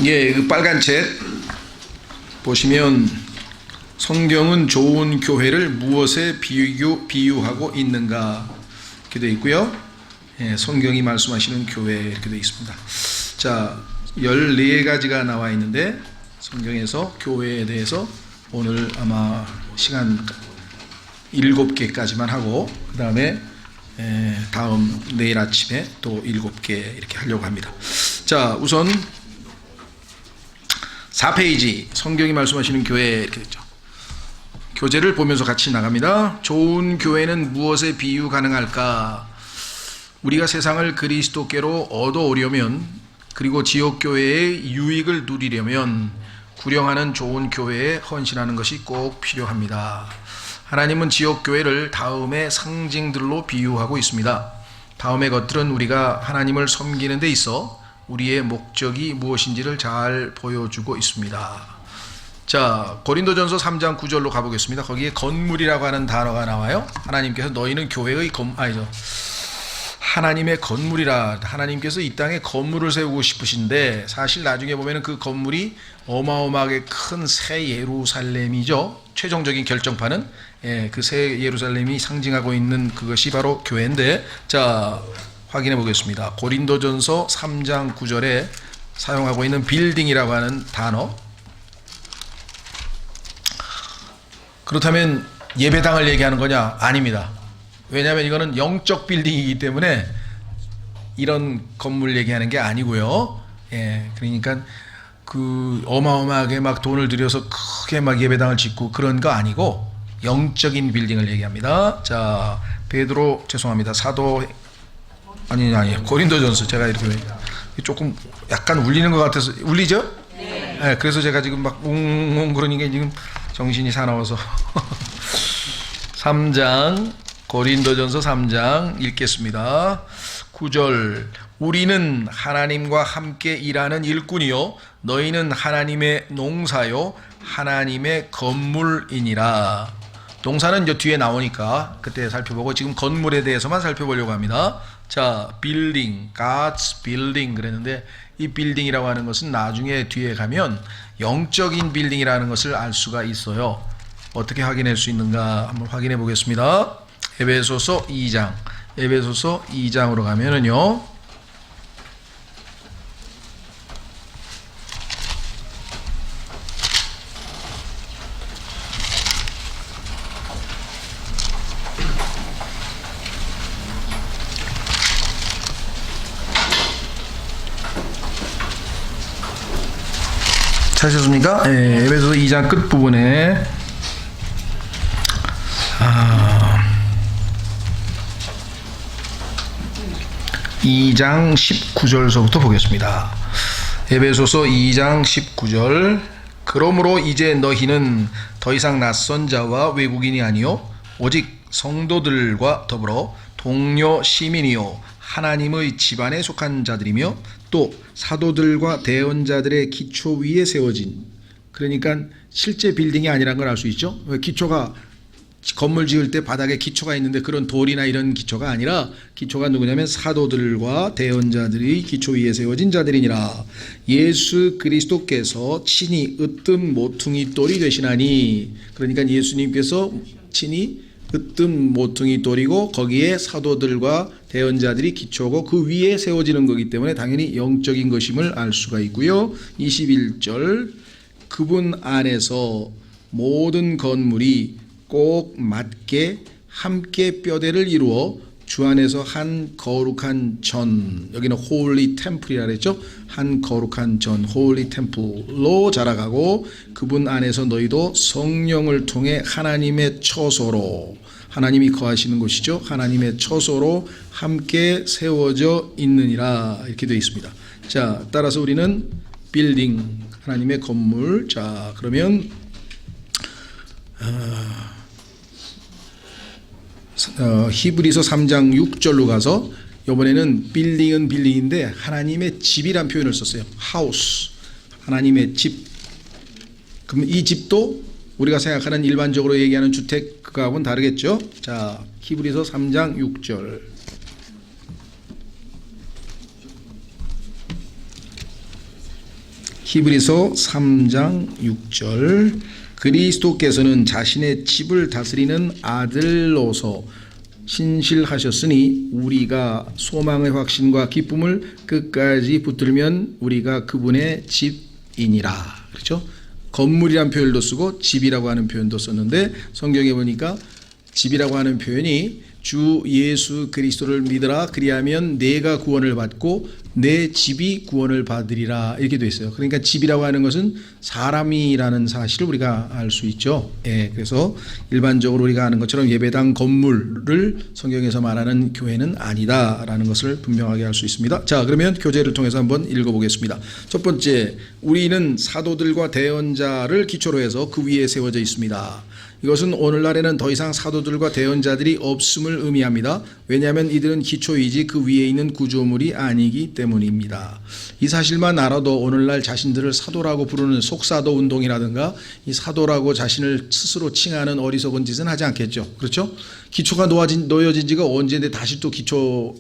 예, 그 빨간 책 보시면 성경은 좋은 교회를 무엇에 비유하고 있는가 이렇게 되어 있고요. 예, 성경이 말씀하시는 교회 이렇게 되어 있습니다. 자, 14가지가 나와 있는데 성경에서 교회에 대해서 오늘 아마 시간 7개까지만 하고 그 다음에 다음 내일 아침에 또 7개 이렇게 하려고 합니다. 자, 우선 4페이지 성경이 말씀하시는 교회 이렇게 됐죠. 교재를 보면서 같이 나갑니다. 좋은 교회는 무엇에 비유 가능할까? 우리가 세상을 그리스도께로 얻어오려면 그리고 지역교회의 유익을 누리려면 구령하는 좋은 교회에 헌신하는 것이 꼭 필요합니다. 하나님은 지역교회를 다음의 상징들로 비유하고 있습니다. 다음의 것들은 우리가 하나님을 섬기는 데 있어 우리의 목적이 무엇인지를 잘 보여주고 있습니다. 자, 고린도전서 3장 9절로 가보겠습니다. 거기에 건물이라고 하는 단어가 나와요. 하나님께서 너희는 교회의 하나님의 건물이라. 하나님께서 이 땅에 건물을 세우고 싶으신데 사실 나중에 보면 그 건물이 어마어마하게 큰 새 예루살렘이죠. 최종적인 결정판은 그 새 예루살렘이 상징하고 있는 그것이 바로 교회인데, 자, 확인해 보겠습니다. 고린도전서 3장 9절에 사용하고 있는 빌딩이라고 하는 단어. 그렇다면 예배당을 얘기하는 거냐? 아닙니다. 왜냐하면 이거는 영적 빌딩이기 때문에 이런 건물 얘기하는 게 아니고요. 예, 그러니까 그 어마어마하게 막 돈을 들여서 크게 막 예배당을 짓고 그런 거 아니고 영적인 빌딩을 얘기합니다. 자, 죄송합니다. 아니 고린도전서 제가 이렇게 조금 약간 울리는 것 같아서 울리죠? 네. 네, 그래서 제가 지금 막 웅웅 그러니까 지금 정신이 사나워서 3장 고린도전서 3장 읽겠습니다. 9절 우리는 하나님과 함께 일하는 일꾼이요 너희는 하나님의 농사요 하나님의 건물이니라. 동사는 이제 뒤에 나오니까 그때 살펴보고 지금 건물에 대해서만 살펴보려고 합니다. 자, building, God's building 그랬는데 이 빌딩이라고 하는 것은 나중에 뒤에 가면 영적인 빌딩이라는 것을 알 수가 있어요. 어떻게 확인할 수 있는가 한번 확인해 보겠습니다. 에베소서 2장으로 가면은요. 찾으셨습니까? 네, 에베소서 2장 끝부분에 2장 19절서부터 보겠습니다. 에베소서 2장 19절 그러므로 이제 너희는 더 이상 낯선 자와 외국인이 아니요 오직 성도들과 더불어 동료 시민이요 하나님의 집안에 속한 자들이며 또 사도들과 대언자들의 기초 위에 세워진, 그러니까 실제 빌딩이 아니라는 걸 알 수 있죠. 기초가 건물 지을 때 바닥에 기초가 있는데 그런 돌이나 이런 기초가 아니라 기초가 누구냐면 사도들과 대언자들이 기초 위에 세워진 자들이니라. 예수 그리스도께서 친히 으뜸 모퉁이 돌이 되시나니, 그러니까 예수님께서 친히 으뜸 모퉁이 돌이고 거기에 사도들과 대언자들이 기초고 그 위에 세워지는 거기 때문에 당연히 영적인 것임을 알 수가 있고요. 21절 그분 안에서 모든 건물이 꼭 맞게 함께 뼈대를 이루어 주 안에서 한 거룩한 전, 여기는 홀리 템플이라 그랬죠. 한 거룩한 전, 홀리 템플로 자라가고 그분 안에서 너희도 성령을 통해 하나님의 처소로, 하나님이 거하시는 곳이죠. 하나님의 처소로 함께 세워져 있느니라 이렇게 되어 있습니다. 자, 따라서 우리는 빌딩, 하나님의 건물. 자, 그러면 히브리서 3장 6절로 가서 이번에는 빌딩은 빌딩인데 하나님의 집이란 표현을 썼어요. 하우스, 하나님의 집. 그럼 이 집도 우리가 생각하는 일반적으로 얘기하는 주택 그거하고는 다르겠죠. 자, 히브리서 3장 6절 히브리서 3장 6절 그리스도께서는 자신의 집을 다스리는 아들로서 신실하셨으니 우리가 소망의 확신과 기쁨을 끝까지 붙들면 우리가 그분의 집이니라. 그렇죠? 건물이란 표현도 쓰고 집이라고 하는 표현도 썼는데 성경에 보니까 집이라고 하는 표현이 주 예수 그리스도를 믿으라 그리하면 내가 구원을 받고 내 집이 구원을 받으리라 이렇게 되어 있어요. 그러니까 집이라고 하는 것은 사람이라는 사실을 우리가 알 수 있죠. 예, 그래서 일반적으로 우리가 아는 것처럼 예배당 건물을 성경에서 말하는 교회는 아니다라는 것을 분명하게 알 수 있습니다. 자, 그러면 교재를 통해서 한번 읽어보겠습니다. 첫 번째, 우리는 사도들과 대언자를 기초로 해서 그 위에 세워져 있습니다. 이것은 오늘날에는 더 이상 사도들과 대언자들이 없음을 의미합니다. 왜냐하면 이들은 기초이지 그 위에 있는 구조물이 아니기 때문입니다. 이 사실만 알아도 오늘날 자신들을 사도라고 부르는 속사도 운동이라든가 이 사도라고 자신을 스스로 칭하는 어리석은 짓은 하지 않겠죠. 그렇죠? 기초가 놓여진 지가 언제인데 다시 또 기초라는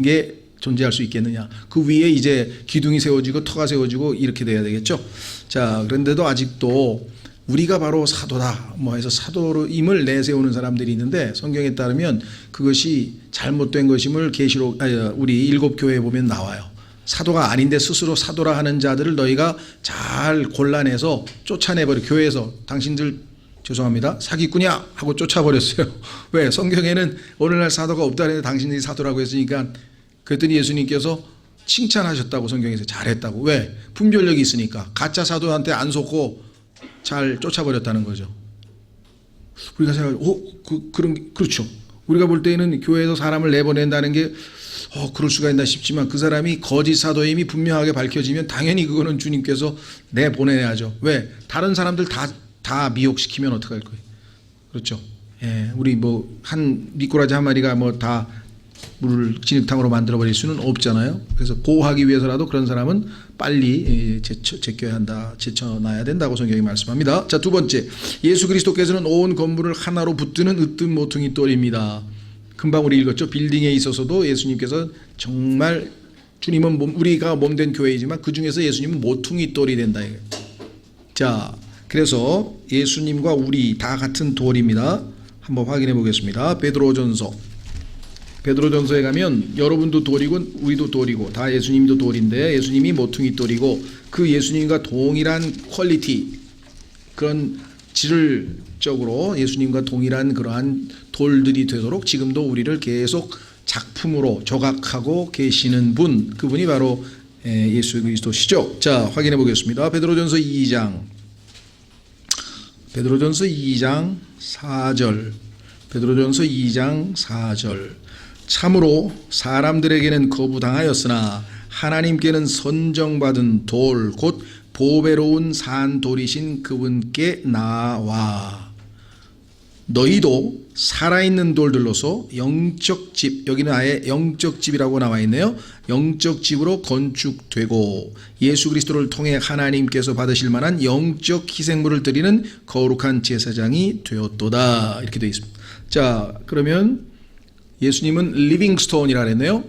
게 존재할 수 있겠느냐. 그 위에 이제 기둥이 세워지고 터가 세워지고 이렇게 돼야 되겠죠. 자, 그런데도 아직도 우리가 바로 사도다 뭐 해서 사도임을 내세우는 사람들이 있는데 성경에 따르면 그것이 잘못된 것임을 계시록 우리 일곱 교회에 보면 나와요. 사도가 아닌데 스스로 사도라 하는 자들을 너희가 잘 골라내서 쫓아내버려. 교회에서 당신들 죄송합니다 사기꾼이야 하고 쫓아버렸어요. 왜? 성경에는 오늘날 사도가 없다는데 당신들이 사도라고 했으니까. 그랬더니 예수님께서 칭찬하셨다고 성경에서. 잘했다고. 왜? 분별력이 있으니까. 가짜 사도한테 안 속고 잘 쫓아버렸다는 거죠. 우리가 생각해, 그렇죠. 우리가 볼 때는 교회에서 사람을 내보낸다는 게, 그럴 수가 있나 싶지만 그 사람이 거짓 사도임이 분명하게 밝혀지면 당연히 그거는 주님께서 내보내야죠. 왜? 다른 사람들 다 미혹시키면 어떡할 거예요. 그렇죠. 예, 우리 한 미꾸라지 한 마리가 다 물을 진흙탕으로 만들어버릴 수는 없잖아요. 그래서 보호하기 위해서라도 그런 사람은 빨리 제껴야 한다, 제쳐놔야 된다고 성경이 말씀합니다. 자, 두 번째, 예수 그리스도께서는 온 건물을 하나로 붙드는 으뜸 모퉁이 돌입니다. 금방 우리 읽었죠. 빌딩에 있어서도 예수님께서 정말 주님은 우리가 몸된 교회이지만 그 중에서 예수님은 모퉁이 돌이 된다. 자, 그래서 예수님과 우리 다 같은 돌입니다. 한번 확인해 보겠습니다. 베드로전서에 가면 여러분도 돌이고 우리도 돌이고 다 예수님도 돌인데 예수님이 모퉁이 돌이고 그 예수님과 동일한 퀄리티 그런 질적으로 예수님과 동일한 그러한 돌들이 되도록 지금도 우리를 계속 작품으로 조각하고 계시는 분, 그분이 바로 예수 그리스도시죠. 자, 확인해 보겠습니다. 베드로전서 2장 4절 베드로전서 2장 4절 참으로 사람들에게는 거부당하였으나 하나님께는 선정받은 돌 곧 보배로운 산돌이신 그분께 나와 너희도 살아있는 돌들로서 영적 집, 여기는 아예 영적 집이라고 나와 있네요. 영적 집으로 건축되고 예수 그리스도를 통해 하나님께서 받으실 만한 영적 희생물을 드리는 거룩한 제사장이 되었도다 이렇게 되어 있습니다. 자, 그러면 예수님은 리빙스톤이라 그랬네요.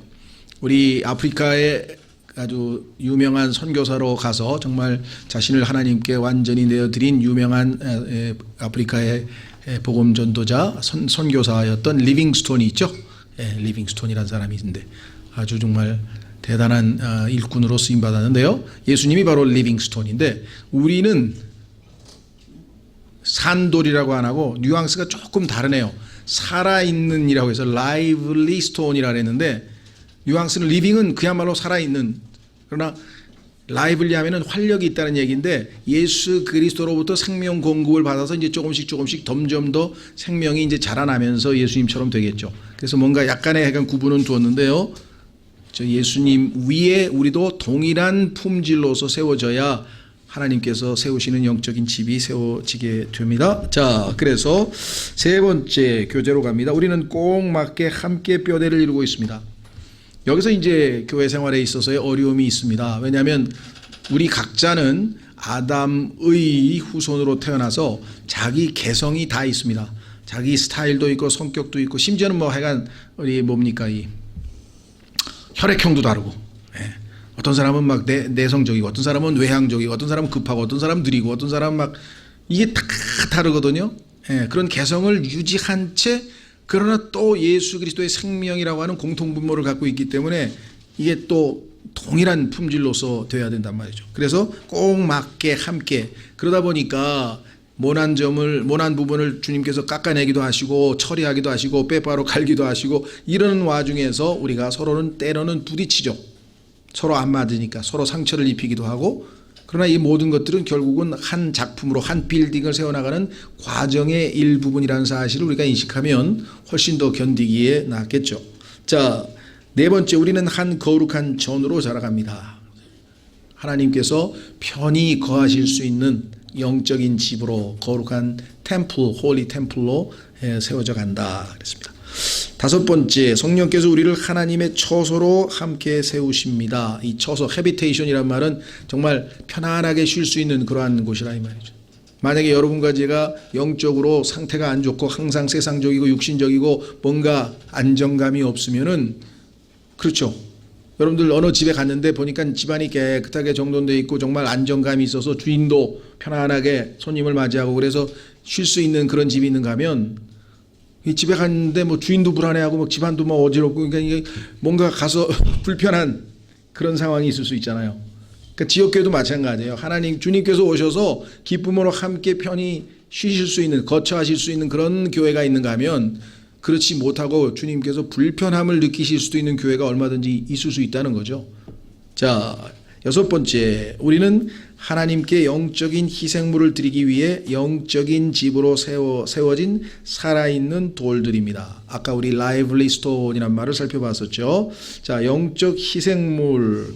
우리 아프리카에 아주 유명한 선교사로 가서 정말 자신을 하나님께 완전히 내어드린 유명한 아프리카의 복음 전도자 선교사였던 리빙스톤이 있죠. 리빙스톤이라는 사람이 있는데 아주 정말 대단한 일꾼으로 쓰임 받았는데요. 예수님이 바로 리빙스톤인데 우리는 산돌이라고 안 하고 뉘앙스가 조금 다르네요. 살아있는이라고 해서 라이블리 스톤이라 그랬는데 뉘앙스는 리빙은 그야말로 살아있는, 그러나 라이블리 하면은 활력이 있다는 얘기인데 예수 그리스도로부터 생명 공급을 받아서 이제 조금씩 점점 더 생명이 이제 자라나면서 예수님처럼 되겠죠. 그래서 뭔가 약간의 약간 구분은 두었는데요. 저 예수님 위에 우리도 동일한 품질로서 세워져야 하나님께서 세우시는 영적인 집이 세워지게 됩니다. 자, 그래서 세 번째 교재로 갑니다. 우리는 꼭 맞게 함께 뼈대를 이루고 있습니다. 여기서 이제 교회 생활에 있어서의 어려움이 있습니다. 왜냐하면 우리 각자는 아담의 후손으로 태어나서 자기 개성이 다 있습니다. 자기 스타일도 있고 성격도 있고 심지어는 하여간 우리 이 혈액형도 다르고 어떤 사람은 막 내성적이고, 어떤 사람은 외향적이고, 어떤 사람은 급하고, 어떤 사람은 느리고, 어떤 사람은 막 이게 다 다르거든요. 예, 그런 개성을 유지한 채 그러나 또 예수 그리스도의 생명이라고 하는 공통분모를 갖고 있기 때문에 이게 또 동일한 품질로서 돼야 된단 말이죠. 그래서 꼭 맞게 함께 그러다 보니까 모난 부분을 주님께서 깎아내기도 하시고 처리하기도 하시고 빼바로 갈기도 하시고 이런 와중에서 우리가 서로는 때로는 부딪히죠. 서로 안 맞으니까 서로 상처를 입히기도 하고, 그러나 이 모든 것들은 결국은 한 작품으로 한 빌딩을 세워나가는 과정의 일부분이라는 사실을 우리가 인식하면 훨씬 더 견디기에 낫겠죠. 자, 네 번째, 우리는 한 거룩한 전으로 자라갑니다. 하나님께서 편히 거하실 수 있는 영적인 집으로, 거룩한 템플, 홀리 템플로 세워져 간다 그랬습니다. 다섯 번째, 성령께서 우리를 하나님의 처소로 함께 세우십니다. 이 처소, 해비테이션이란 말은 정말 편안하게 쉴 수 있는 그러한 곳이라 이 말이죠. 만약에 여러분과 제가 영적으로 상태가 안 좋고 항상 세상적이고 육신적이고 뭔가 안정감이 없으면은, 그렇죠, 여러분들 어느 집에 갔는데 보니까 집안이 깨끗하게 정돈되어 있고 정말 안정감이 있어서 주인도 편안하게 손님을 맞이하고 그래서 쉴 수 있는 그런 집이 있는가 하면, 이 집에 갔는데 뭐 주인도 불안해하고 뭐 집안도 뭐 어지럽고, 그러니까 이게 뭔가 가서 불편한 그런 상황이 있을 수 있잖아요. 그러니까 지역교회도 마찬가지예요. 하나님 주님께서 오셔서 기쁨으로 함께 편히 쉬실 수 있는, 거처하실 수 있는 그런 교회가 있는가 하면, 그렇지 못하고 주님께서 불편함을 느끼실 수도 있는 교회가 얼마든지 있을 수 있다는 거죠. 자, 여섯 번째, 우리는 하나님께 영적인 희생물을 드리기 위해 영적인 집으로 세워진 살아있는 돌들입니다. 아까 우리 라이블리 스톤이란 말을 살펴봤었죠. 자, 영적 희생물,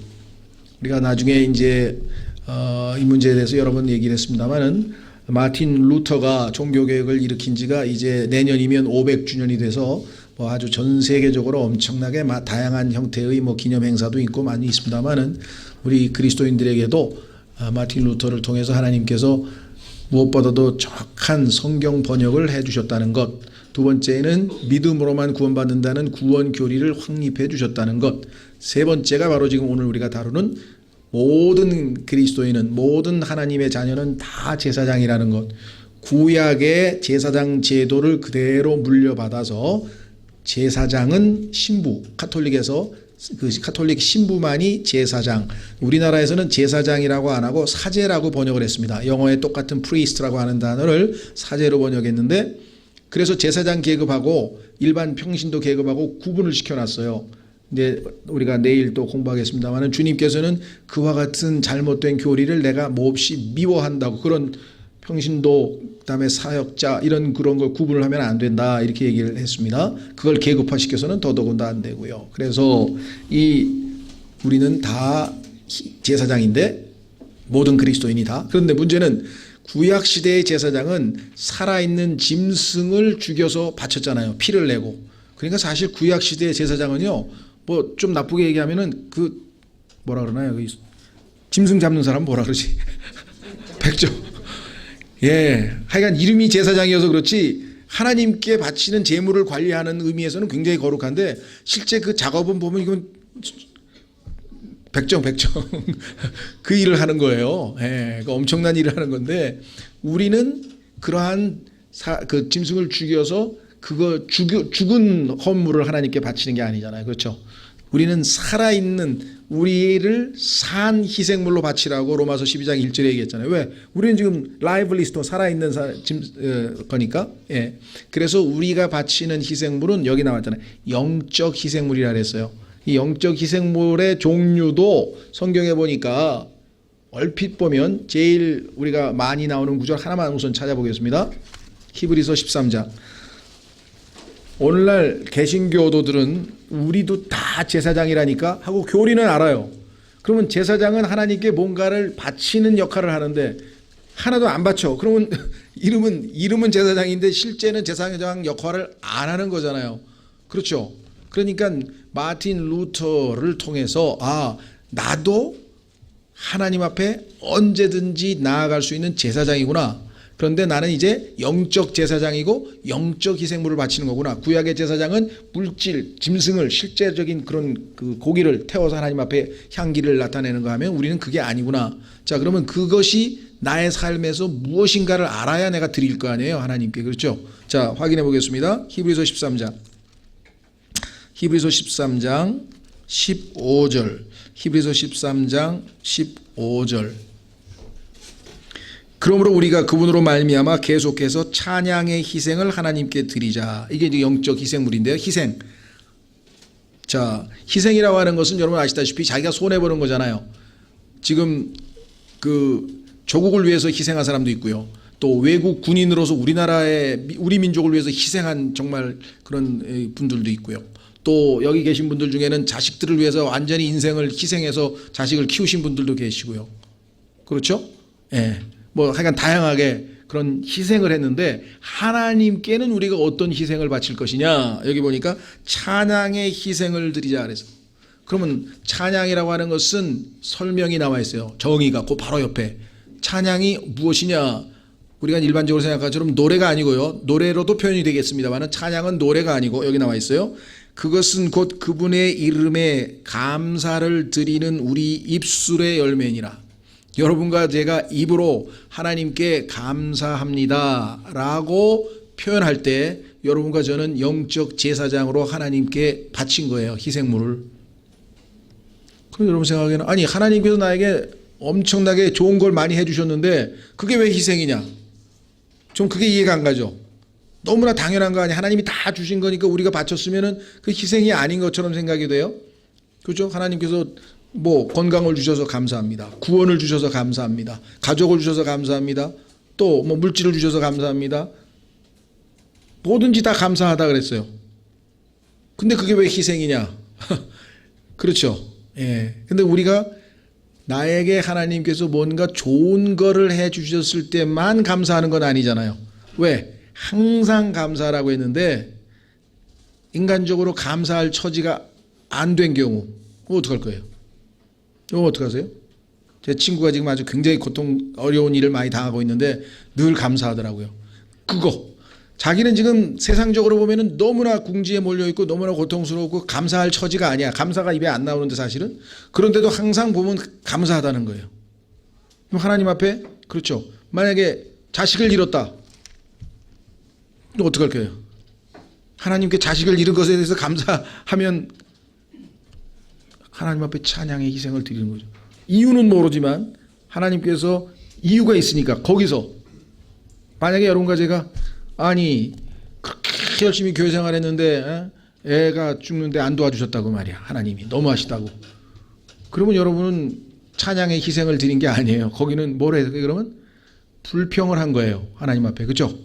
우리가 나중에 이제 이 문제에 대해서 여러 번 얘기를 했습니다만은, 마틴 루터가 종교개혁을 일으킨 지가 이제 내년이면 500주년이 돼서 뭐 아주 전 세계적으로 엄청나게 다양한 형태의 뭐 기념 행사도 있고 많이 있습니다만은, 우리 그리스도인들에게도 마틴 루터를 통해서 하나님께서 무엇보다도 정확한 성경 번역을 해주셨다는 것, 두 번째는 믿음으로만 구원받는다는 구원 교리를 확립해 주셨다는 것, 세 번째가 바로 지금 오늘 우리가 다루는 모든 그리스도인은, 모든 하나님의 자녀는 다 제사장이라는 것, 구약의 제사장 제도를 그대로 물려받아서 제사장은 신부, 카톨릭에서 그 카톨릭 신부만이 제사장, 우리나라에서는 제사장이라고 안 하고 사제라고 번역을 했습니다. 영어에 똑같은 priest라고 하는 단어를 사제로 번역했는데, 그래서 제사장 계급하고 일반 평신도 계급하고 구분을 시켜놨어요. 근데 우리가 내일 또 공부하겠습니다만, 주님께서는 그와 같은 잘못된 교리를 내가 몹시 미워한다고, 그런 평신도 그다음에 사역자 이런 그런 걸 구분을 하면 안 된다 이렇게 얘기를 했습니다. 그걸 계급화시켜서는 더더군다 안 되고요. 그래서 우리는 다 제사장인데, 모든 그리스도인이 다. 그런데 문제는 구약 시대의 제사장은 살아있는 짐승을 죽여서 바쳤잖아요. 피를 내고. 그러니까 사실 구약 시대의 제사장은요, 뭐 좀 나쁘게 얘기하면은 그 뭐라 그러나요? 그 짐승 잡는 사람 뭐라 그러지? 백조. 예, 하여간 이름이 제사장이어서 그렇지 하나님께 바치는 제물을 관리하는 의미에서는 굉장히 거룩한데, 실제 그 작업은 보면 이건 백정 그 일을 하는 거예요. 예, 그 엄청난 일을 하는 건데, 우리는 그러한 그 짐승을 죽여서 그거 죽은 헌물을 하나님께 바치는 게 아니잖아요. 그렇죠? 우리는 살아있는, 우리를 산 희생물로 바치라고 로마서 12장 1절에 얘기했잖아요. 왜? 우리는 지금 라이블리스톤, 살아있는 거니까. 예. 그래서 우리가 바치는 희생물은 여기 나왔잖아요. 영적 희생물이라 그랬어요. 이 영적 희생물의 종류도 성경에 보니까 얼핏 보면 제일 우리가 많이 나오는 구절 하나만 우선 찾아보겠습니다. 히브리서 13장. 오늘날 개신교도들은 우리도 다 제사장이라니까 하고 교리는 알아요. 그러면 제사장은 하나님께 뭔가를 바치는 역할을 하는데 하나도 안 바쳐. 그러면 이름은 제사장인데 실제는 제사장 역할을 안 하는 거잖아요. 그렇죠? 그러니까 마틴 루터를 통해서 나도 하나님 앞에 언제든지 나아갈 수 있는 제사장이구나. 그런데 나는 이제 영적 제사장이고 영적 희생물을 바치는 거구나. 구약의 제사장은 물질, 짐승을 실제적인 그런 그 고기를 태워서 하나님 앞에 향기를 나타내는 거 하면 우리는 그게 아니구나. 자, 그러면 그것이 나의 삶에서 무엇인가를 알아야 내가 드릴 거 아니에요, 하나님께. 그렇죠? 자, 확인해 보겠습니다. 히브리서 13장. 히브리서 13장 15절. 히브리서 13장 15절. 그러므로 우리가 그분으로 말미암아 계속해서 찬양의 희생을 하나님께 드리자. 이게 이제 영적 희생물인데요. 희생. 자, 희생이라고 하는 것은 여러분 아시다시피 자기가 손해보는 거잖아요. 지금 그 조국을 위해서 희생한 사람도 있고요. 또 외국 군인으로서 우리 민족을 위해서 희생한 정말 그런 분들도 있고요. 또 여기 계신 분들 중에는 자식들을 위해서 완전히 인생을 희생해서 자식을 키우신 분들도 계시고요. 그렇죠? 예. 뭐 하여간 다양하게 그런 희생을 했는데 하나님께는 우리가 어떤 희생을 바칠 것이냐. 여기 보니까 찬양의 희생을 드리자 그래서. 그러면 찬양이라고 하는 것은 설명이 나와 있어요. 정의가 그 바로 옆에. 찬양이 무엇이냐. 우리가 일반적으로 생각한 것처럼 노래가 아니고요. 노래로도 표현이 되겠습니다만 찬양은 노래가 아니고 여기 나와 있어요. 그것은 곧 그분의 이름에 감사를 드리는 우리 입술의 열매니라. 여러분과 제가 입으로 하나님께 감사합니다 라고 표현할 때 여러분과 저는 영적 제사장으로 하나님께 바친 거예요. 희생물을. 그럼 여러분 생각에는 아니 하나님께서 나에게 엄청나게 좋은 걸 많이 해주셨는데 그게 왜 희생이냐. 좀 그게 이해가 안 가죠. 너무나 당연한 거 아니야. 하나님이 다 주신 거니까 우리가 바쳤으면은 그 희생이 아닌 것처럼 생각이 돼요. 그렇죠? 하나님께서 뭐 건강을 주셔서 감사합니다. 구원을 주셔서 감사합니다. 가족을 주셔서 감사합니다. 또 뭐 물질을 주셔서 감사합니다. 뭐든지 다 감사하다 그랬어요. 근데 그게 왜 희생이냐? 그렇죠. 예. 근데 우리가 나에게 하나님께서 뭔가 좋은 거를 해 주셨을 때만 감사하는 건 아니잖아요. 왜? 항상 감사라고 했는데 인간적으로 감사할 처지가 안 된 경우 어떡할 거예요? 이거 어떡하세요? 제 친구가 지금 아주 굉장히 어려운 일을 많이 당하고 있는데 늘 감사하더라고요. 그거 자기는 지금 세상적으로 보면은 너무나 궁지에 몰려 있고 너무나 고통스럽고 감사할 처지가 아니야. 감사가 입에 안 나오는데 사실은. 그런데도 항상 보면 감사하다는 거예요. 그럼 하나님 앞에 그렇죠. 만약에 자식을 잃었다. 이거 어떡할 거예요? 하나님께 자식을 잃은 것에 대해서 감사하면 하나님 앞에 찬양의 희생을 드리는 거죠. 이유는 모르지만 하나님께서 이유가 있으니까 거기서 만약에 여러분과 제가 아니 그렇게 열심히 교회 생활했는데 애가 죽는데 안 도와주셨다고 말이야. 하나님이 너무하시다고. 그러면 여러분은 찬양의 희생을 드린 게 아니에요. 거기는 뭘 해요? 그러면 불평을 한 거예요. 하나님 앞에. 그렇죠?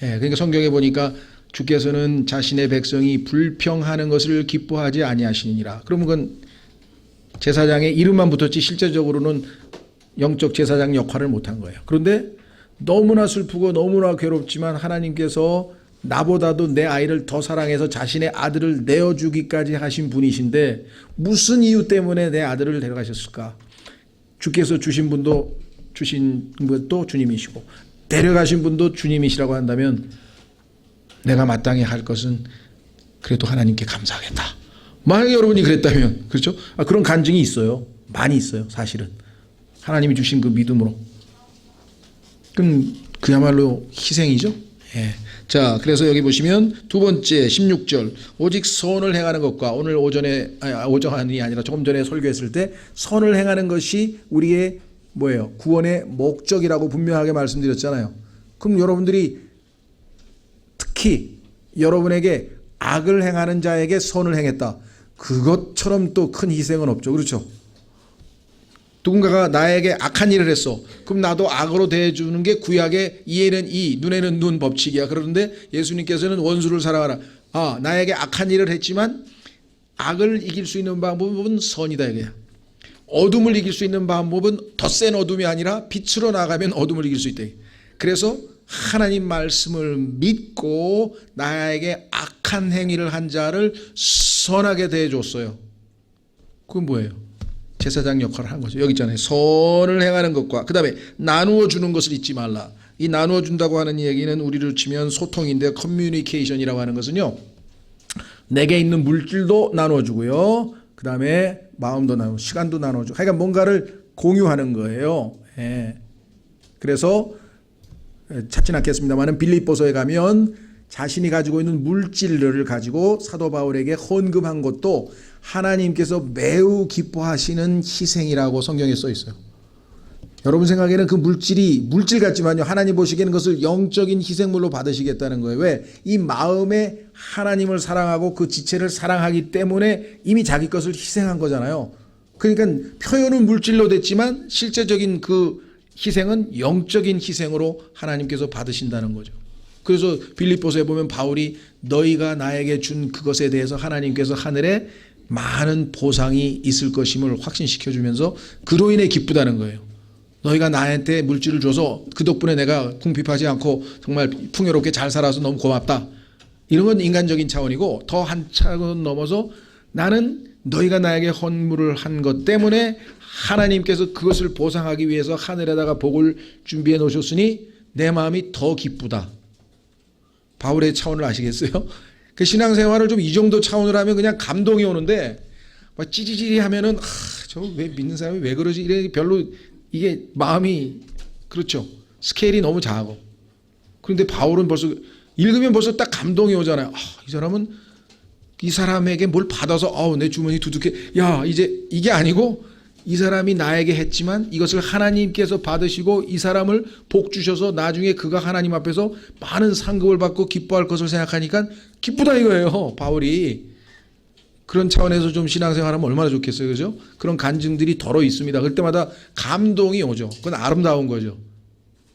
예, 그러니까 성경에 보니까 주께서는 자신의 백성이 불평하는 것을 기뻐하지 아니하시니라. 그러면 그건 제사장의 이름만 붙었지 실제적으로는 영적 제사장 역할을 못한 거예요. 그런데 너무나 슬프고 너무나 괴롭지만 하나님께서 나보다도 내 아이를 더 사랑해서 자신의 아들을 내어주기까지 하신 분이신데 무슨 이유 때문에 내 아들을 데려가셨을까? 주께서 주신 분도 주신 것도 주님이시고 데려가신 분도 주님이시라고 한다면 내가 마땅히 할 것은 그래도 하나님께 감사하겠다. 만약에 여러분이 그랬다면 그렇죠? 그런 간증이 있어요. 많이 있어요. 사실은 하나님이 주신 그 믿음으로. 그럼 그야말로 희생이죠. 예. 자, 그래서 여기 보시면 두 번째 16절 오직 선을 행하는 것과 오늘 오전이 아니라 조금 전에 설교했을 때 선을 행하는 것이 우리의 뭐예요? 구원의 목적이라고 분명하게 말씀드렸잖아요. 그럼 여러분들이 특히 여러분에게 악을 행하는 자에게 선을 행했다. 그것처럼 또 큰 희생은 없죠. 그렇죠? 누군가가 나에게 악한 일을 했어. 그럼 나도 악으로 대해주는 게 구약의 이에는 이, 눈에는 눈 법칙이야. 그러는데 예수님께서는 원수를 사랑하라. 나에게 악한 일을 했지만 악을 이길 수 있는 방법은 선이다. 이거야. 어둠을 이길 수 있는 방법은 더 센 어둠이 아니라 빛으로 나가면 어둠을 이길 수 있다. 그래서 하나님 말씀을 믿고 나에게 악한 행위를 한 자를 선하게 대해줬어요. 그건 뭐예요? 제사장 역할을 한 거죠. 여기 있잖아요. 선을 행하는 것과 그 다음에 나누어 주는 것을 잊지 말라. 이 나누어준다고 하는 얘기는 우리로 치면 소통인데 커뮤니케이션이라고 하는 것은요. 내게 있는 물질도 나눠주고요. 그 다음에 마음도 나누고 시간도 나눠주고 하여간 뭔가를 공유하는 거예요. 예. 그래서 찾진 않겠습니다만 빌립보서에 가면 자신이 가지고 있는 물질들을 가지고 사도 바울에게 헌금한 것도 하나님께서 매우 기뻐하시는 희생이라고 성경에 써 있어요. 여러분 생각에는 그 물질이 물질 같지만요, 하나님 보시기에는 그것을 영적인 희생물로 받으시겠다는 거예요. 왜? 이 마음에 하나님을 사랑하고 그 지체를 사랑하기 때문에 이미 자기 것을 희생한 거잖아요. 그러니까 표현은 물질로 됐지만 실제적인 그 희생은 영적인 희생으로 하나님께서 받으신다는 거죠. 그래서 빌립보서에 보면 바울이 너희가 나에게 준 그것에 대해서 하나님께서 하늘에 많은 보상이 있을 것임을 확신시켜 주면서 그로 인해 기쁘다는 거예요. 너희가 나한테 물질을 줘서 그 덕분에 내가 궁핍하지 않고 정말 풍요롭게 잘 살아서 너무 고맙다. 이런 건 인간적인 차원이고 더 한 차원 넘어서 나는 너희가 나에게 헌물을 한 것 때문에 하나님께서 그것을 보상하기 위해서 하늘에다가 복을 준비해 놓으셨으니 내 마음이 더 기쁘다. 바울의 차원을 아시겠어요? 그 신앙생활을 좀 이 정도 차원으로 하면 그냥 감동이 오는데 막 찌지지 하면은 저 왜 믿는 사람이 왜 그러지? 이래 별로 이게 마음이 그렇죠. 스케일이 너무 작고. 그런데 바울은 벌써 읽으면 벌써 딱 감동이 오잖아요. 이 사람은 이 사람에게 뭘 받아서 내 주머니 두둑해. 야, 이제 이게 아니고 이 사람이 나에게 했지만 이것을 하나님께서 받으시고 이 사람을 복 주셔서 나중에 그가 하나님 앞에서 많은 상급을 받고 기뻐할 것을 생각하니까 기쁘다 이거예요. 바울이. 그런 차원에서 좀 신앙생활하면 얼마나 좋겠어요. 그죠? 그런 간증들이 덜어 있습니다. 그럴 때마다 감동이 오죠. 그건 아름다운 거죠.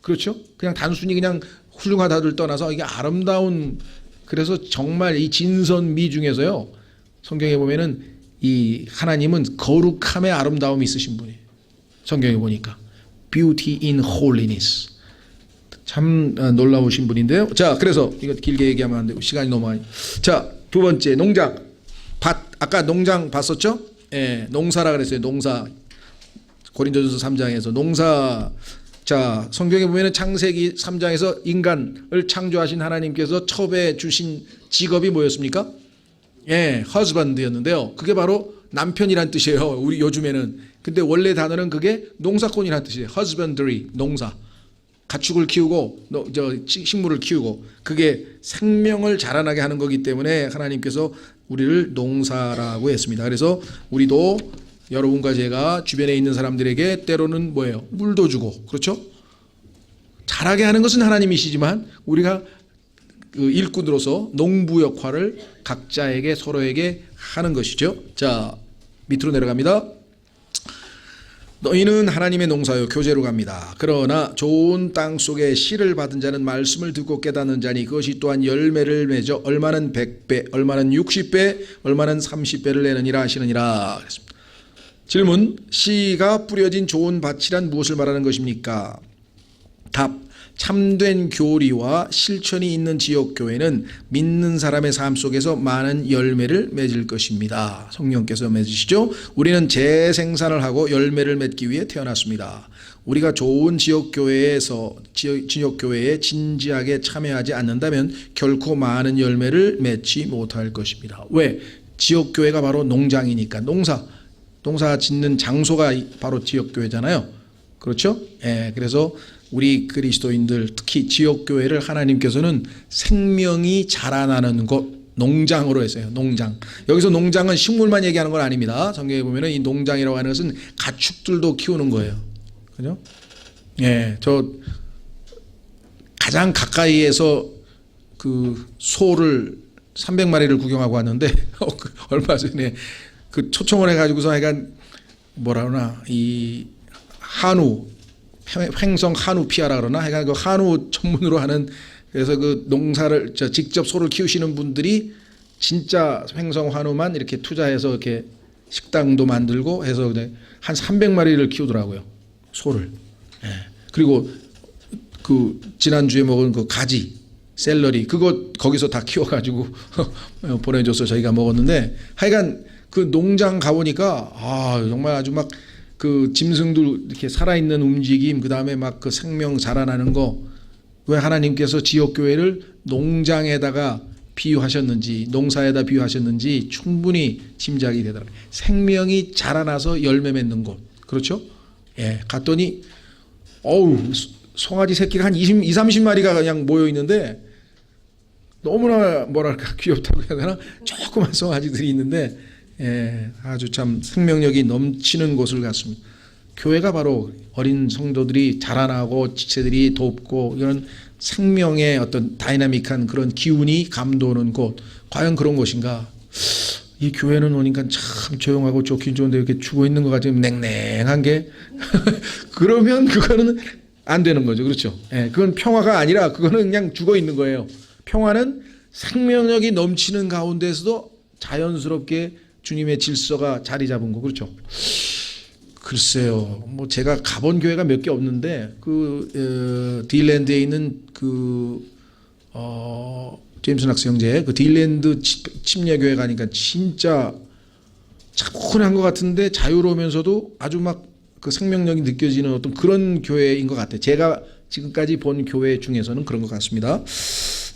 그렇죠? 그냥 단순히 그냥 훌륭하다를 떠나서 이게 아름다운, 그래서 정말 이 진선미 중에서요, 성경에 보면은 이 하나님은 거룩함의 아름다움이 있으신 분이에요. 성경에 보니까 Beauty in Holiness. 참 놀라우신 분인데요. 자, 그래서 이거 길게 얘기하면 안 되고 시간이 너무 많이. 자, 두 번째 농장. 밭, 아까 농장 봤었죠? 예, 농사라 그랬어요. 농사. 고린도전서 3장에서 농사. 자, 성경에 보면은 창세기 3장에서 인간을 창조하신 하나님께서 첩에 주신 직업이 뭐였습니까? 예, husband였는데요. 그게 바로 남편이란 뜻이에요. 우리 요즘에는. 근데 원래 단어는 그게 농사꾼이란 뜻이에요. husbandry, 농사. 가축을 키우고 식물을 키우고 그게 생명을 자라나게 하는 거기 때문에 하나님께서 우리를 농사라고 했습니다. 그래서 우리도 여러분과 제가 주변에 있는 사람들에게 때로는 뭐예요? 물도 주고, 그렇죠? 자라게 하는 것은 하나님이시지만 우리가 그 일꾼으로서 농부 역할을 각자에게 서로에게 하는 것이죠. 자, 밑으로 내려갑니다. 너희는 하나님의 농사요. 교제로 갑니다. 그러나 좋은 땅 속에 씨를 받은 자는 말씀을 듣고 깨닫는 자니 그것이 또한 열매를 맺어 얼마는 100배, 얼마는 60배, 얼마는 30배를 내느니라 하시느니라. 그랬습니다. 질문, 씨가 뿌려진 좋은 밭이란 무엇을 말하는 것입니까? 답, 참된 교리와 실천이 있는 지역교회는 믿는 사람의 삶 속에서 많은 열매를 맺을 것입니다. 성령께서 맺으시죠. 우리는 재생산을 하고 열매를 맺기 위해 태어났습니다. 우리가 좋은 지역교회에 진지하게 참여하지 않는다면 결코 많은 열매를 맺지 못할 것입니다. 왜? 지역교회가 바로 농장이니까. 농사 짓는 장소가 바로 지역교회잖아요. 그렇죠? 예, 그래서 우리 그리스도인들 특히 지역교회를 하나님께서는 생명이 자라나는 곳, 농장으로 했어요. 농장. 여기서 농장은 식물만 얘기하는 건 아닙니다. 성경에 보면은 이 농장이라고 하는 것은 가축들도 키우는 거예요. 그죠? 예, 저 가장 가까이에서 그 소를 300마리를 구경하고 왔는데 얼마 전에 그 초청을 해가지고서 약간 뭐라 그러나 이 한우 횡성 한우 피하라 그러나 하여간 그 한우 전문으로 하는, 그래서 그 농사를 직접 소를 키우시는 분들이 진짜 횡성 한우만 이렇게 투자해서 이렇게 식당도 만들고 해서 한 300마리를 키우더라고요. 소를. 예. 그리고 그 지난주에 먹은 그 가지 샐러리 그거 거기서 다 키워가지고 보내줘서 저희가 먹었는데 하여간 그 농장 가보니까 정말 아주 막 그 짐승들 이렇게 살아있는 움직임, 그 다음에 막 그 생명 자라나는 거, 왜 하나님께서 지역교회를 농장에다가 비유하셨는지, 농사에다 비유하셨는지 충분히 짐작이 되더라고요. 생명이 자라나서 열매 맺는 곳. 그렇죠? 예, 갔더니 송아지 새끼가 한 30마리가 그냥 모여 있는데 너무나 뭐랄까 귀엽다고 해야 되나? 조그만 송아지들이 있는데 아주 참 생명력이 넘치는 곳을 갔습니다. 교회가 바로 어린 성도들이 자라나고 지체들이 돕고 이런 생명의 어떤 다이나믹한 그런 기운이 감도는 곳. 과연 그런 곳인가? 이 교회는 오니까 참 조용하고 좋긴 좋은데 이렇게 죽어 있는 것 같으면 냉랭한 게 그러면 그거는 안 되는 거죠. 그렇죠? 그건 평화가 아니라 그거는 그냥 죽어 있는 거예요. 평화는 생명력이 넘치는 가운데서도 자연스럽게 주님의 질서가 자리 잡은 거. 그렇죠? 글쎄요. 뭐 제가 가본 교회가 몇 개 없는데 딜랜드에 있는 제임슨 학스 형제 딜랜드 침례 교회 가니까 진짜 차분한 것 같은데 자유로우면서도 아주 막 그 생명력이 느껴지는 어떤 그런 교회인 것 같아요. 제가 지금까지 본 교회 중에서는 그런 것 같습니다.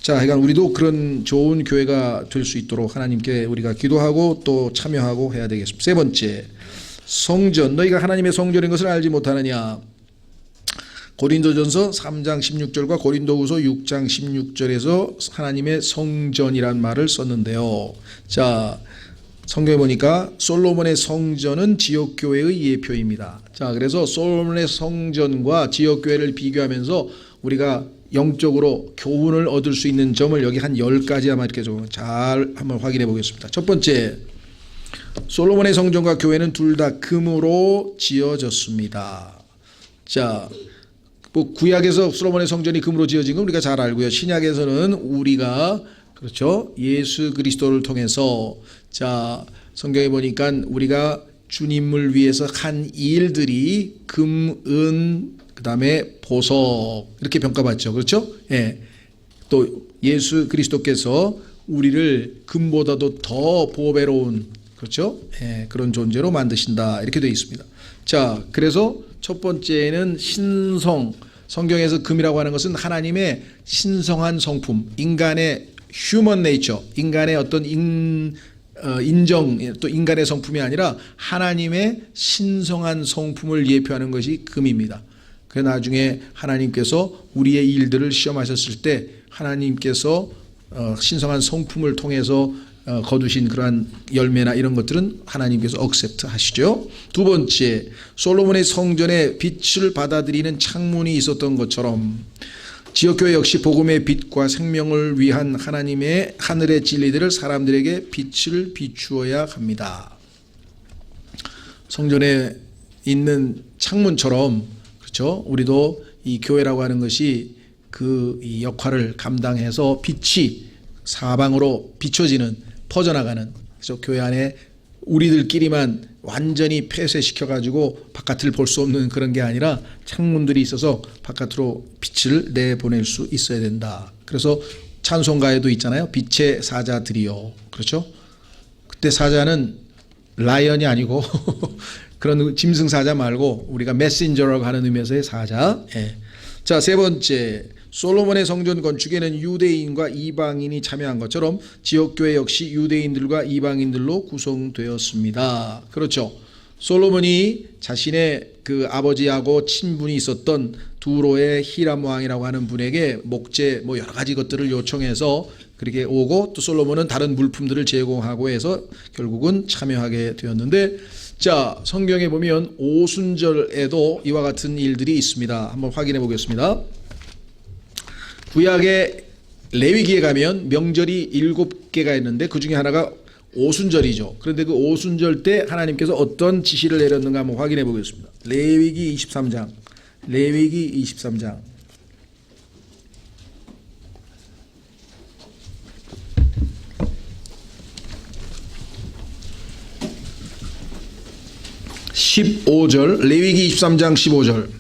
자, 그러니까 우리도 그런 좋은 교회가 될 수 있도록 하나님께 우리가 기도하고 또 참여하고 해야 되겠습니다. 세 번째, 성전. 너희가 하나님의 성전인 것을 알지 못하느냐. 고린도전서 3장 16절과 고린도후서 6장 16절에서 하나님의 성전이란 말을 썼는데요. 자, 성경에 보니까 솔로몬의 성전은 지역교회의 예표입니다. 자, 그래서 솔로몬의 성전과 지역교회를 비교하면서 우리가 영적으로 교훈을 얻을 수 있는 점을 여기 한 10가지 아마 이렇게 좀 잘 한번 확인해 보겠습니다. 첫 번째, 솔로몬의 성전과 교회는 둘 다 금으로 지어졌습니다. 자, 뭐 구약에서 솔로몬의 성전이 금으로 지어진 건 우리가 잘 알고요. 신약에서는 우리가 그렇죠. 예수 그리스도를 통해서 자, 성경에 보니까 우리가 주님을 위해서 한 일들이 금, 은, 그다음에 보석 이렇게 평가받죠. 그렇죠? 예. 또 예수 그리스도께서 우리를 금보다도 더 보배로운 그렇죠? 예, 그런 존재로 만드신다. 이렇게 되어 있습니다. 자, 그래서 첫 번째는 신성. 성경에서 금이라고 하는 것은 하나님의 신성한 성품, 인간의 휴먼 네이처, 인간의 어떤 인정, 또 인간의 성품이 아니라 하나님의 신성한 성품을 예표하는 것이 금입니다. 그 나중에 하나님께서 우리의 일들을 시험하셨을 때 하나님께서 신성한 성품을 통해서 거두신 그러한 열매나 이런 것들은 하나님께서 억셉트 하시죠. 두 번째, 솔로몬의 성전에 빛을 받아들이는 창문이 있었던 것처럼 지역교회 역시 복음의 빛과 생명을 위한 하나님의 하늘의 진리들을 사람들에게 빛을 비추어야 합니다. 성전에 있는 창문처럼 그렇죠? 우리도 이 교회라고 하는 것이 이 역할을 감당해서 빛이 사방으로 비춰지는 퍼져나가는 그래서 교회 안에 우리들끼리만 완전히 폐쇄시켜가지고 바깥을 볼 수 없는 그런 게 아니라 창문들이 있어서 바깥으로 빛을 내보낼 수 있어야 된다. 그래서 찬송가에도 있잖아요. 빛의 사자들이요. 그렇죠? 그때 사자는 라이언이 아니고 그런 짐승사자 말고 우리가 메신저라고 하는 의미에서의 사자. 예. 자, 세 번째, 솔로몬의 성전 건축에는 유대인과 이방인이 참여한 것처럼 지역교회 역시 유대인들과 이방인들로 구성되었습니다. 그렇죠. 솔로몬이 자신의 그 아버지하고 친분이 있었던 두로의 히람 왕이라고 하는 분에게 목재 뭐 여러 가지 것들을 요청해서 그렇게 오고 또 솔로몬은 다른 물품들을 제공하고 해서 결국은 참여하게 되었는데 자, 성경에 보면 오순절에도 이와 같은 일들이 있습니다. 한번 확인해 보겠습니다. 구약의 레위기에 가면 명절이 7개가 있는데 그 중에 하나가 오순절이죠. 그런데 그 오순절 때 하나님께서 어떤 지시를 내렸는가 한번 확인해 보겠습니다. 레위기 23장. 15절, 레위기 23장 15절.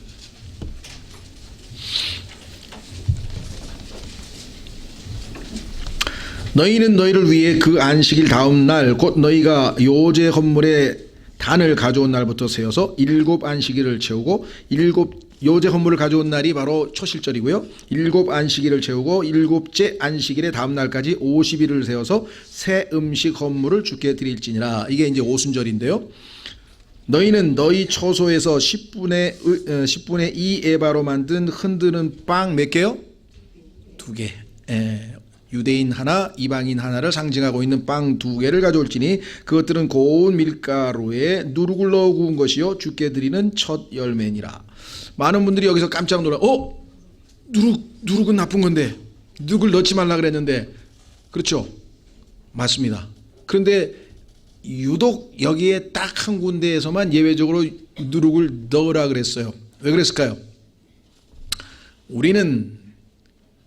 너희는 너희를 위해 그 안식일 다음 날 곧 너희가 요제 헌물에 단을 가져온 날부터 세어서 7 안식일을 채우고 7 요제 헌물을 가져온 날이 바로 초실절이고요. 7안식일을 채우고 7째 안식일의 다음 날까지 50일을 세워서 새 음식 헌물을 주께 드릴지니라. 이게 이제 오순절인데요. 너희는 너희 처소에서 10분의 2 에바로 만든 흔드는 빵 몇 개요? 2개. 유대인 하나, 이방인 하나를 상징하고 있는 빵 2개를 가져올지니 그것들은 고운 밀가루에 누룩을 넣어 구운 것이요 주께 드리는 첫 열매니라. 많은 분들이 여기서 깜짝 놀라. 누룩은 나쁜 건데 누룩을 넣지 말라 그랬는데, 그렇죠? 맞습니다. 그런데 유독 여기에 딱 한 군데에서만 예외적으로 누룩을 넣으라 그랬어요. 왜 그랬을까요? 우리는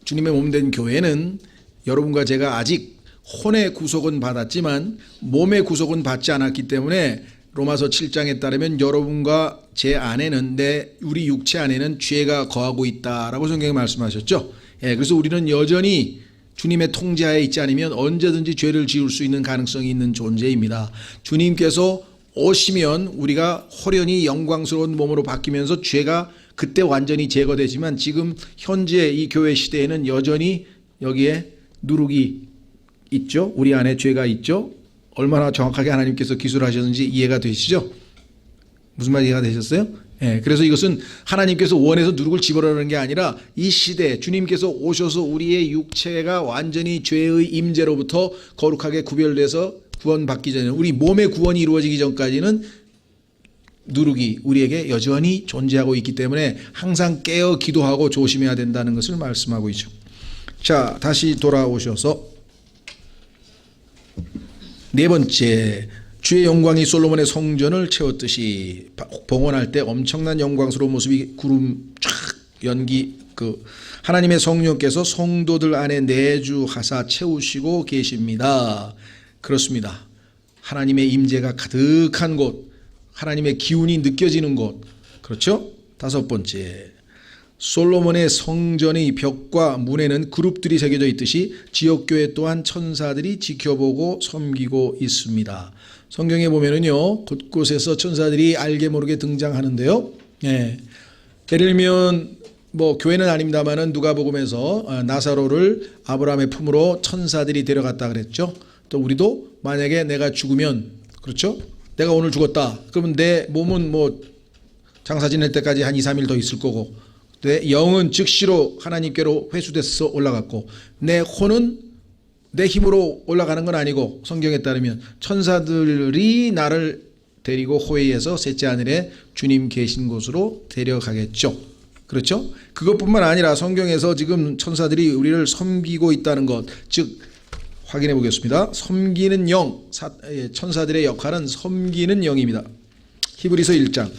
주님의 몸된 교회는 여러분과 제가 아직 혼의 구속은 받았지만 몸의 구속은 받지 않았기 때문에 로마서 7장에 따르면 여러분과 제 안에는, 우리 육체 안에는 죄가 거하고 있다라고 성경에 말씀하셨죠. 그래서 우리는 여전히 주님의 통제하에 있지 않으면 언제든지 죄를 지을 수 있는 가능성이 있는 존재입니다. 주님께서 오시면 우리가 호련히 영광스러운 몸으로 바뀌면서 죄가 그때 완전히 제거되지만 지금 현재 이 교회 시대에는 여전히 여기에 누룩이 있죠. 우리 안에 죄가 있죠. 얼마나 정확하게 하나님께서 기술하셨는지 이해가 되시죠? 무슨 말 이해가 되셨어요? 그래서 이것은 하나님께서 원해서 누룩을 집어넣는 게 아니라 이 시대 주님께서 오셔서 우리의 육체가 완전히 죄의 임재로부터 거룩하게 구별돼서 구원받기 전에, 우리 몸의 구원이 이루어지기 전까지는 누룩이 우리에게 여전히 존재하고 있기 때문에 항상 깨어 기도하고 조심해야 된다는 것을 말씀하고 있죠. 자, 다시 돌아오셔서 네 번째, 주의 영광이 솔로몬의 성전을 채웠듯이 봉헌할 때 엄청난 영광스러운 모습이 구름 쫙 연기, 하나님의 성령께서 성도들 안에 내주하사 채우시고 계십니다. 그렇습니다. 하나님의 임재가 가득한 곳, 하나님의 기운이 느껴지는 곳. 그렇죠? 다섯 번째, 솔로몬의 성전의 벽과 문에는 그룹들이 새겨져 있듯이 지역교회 또한 천사들이 지켜보고 섬기고 있습니다. 성경에 보면은요, 곳곳에서 천사들이 알게 모르게 등장하는데요. 예를 들면 교회는 아닙니다만은 누가복음에서 나사로를 아브라함의 품으로 천사들이 데려갔다 그랬죠. 또 우리도 만약에 내가 죽으면, 그렇죠? 내가 오늘 죽었다. 그러면 내 몸은 장사 지낼 때까지 한 2, 3일 더 있을 거고, 내 영은 즉시로 하나님께로 회수돼서 올라갔고, 내 혼은 내 힘으로 올라가는 건 아니고, 성경에 따르면 천사들이 나를 데리고 호회에서 셋째 하늘에 주님 계신 곳으로 데려가겠죠. 그렇죠? 그것뿐만 아니라 성경에서 지금 천사들이 우리를 섬기고 있다는 것, 즉 확인해 보겠습니다. 섬기는 영, 천사들의 역할은 섬기는 영입니다. 히브리서 1장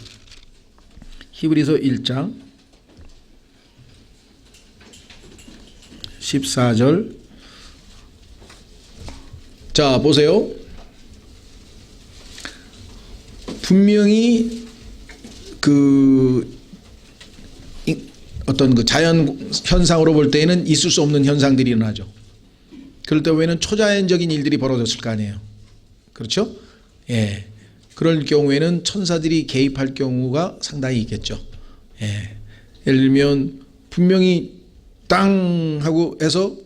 14절. 자, 보세요. 분명히 어떤 자연 현상으로 볼 때에는 있을 수 없는 현상들이 일어나죠. 그럴 때 외에는 초자연적인 일들이 벌어졌을 거 아니에요. 그렇죠? 그럴 경우에는 천사들이 개입할 경우가 상당히 있겠죠. 예를 들면 분명히 땅 하고 해서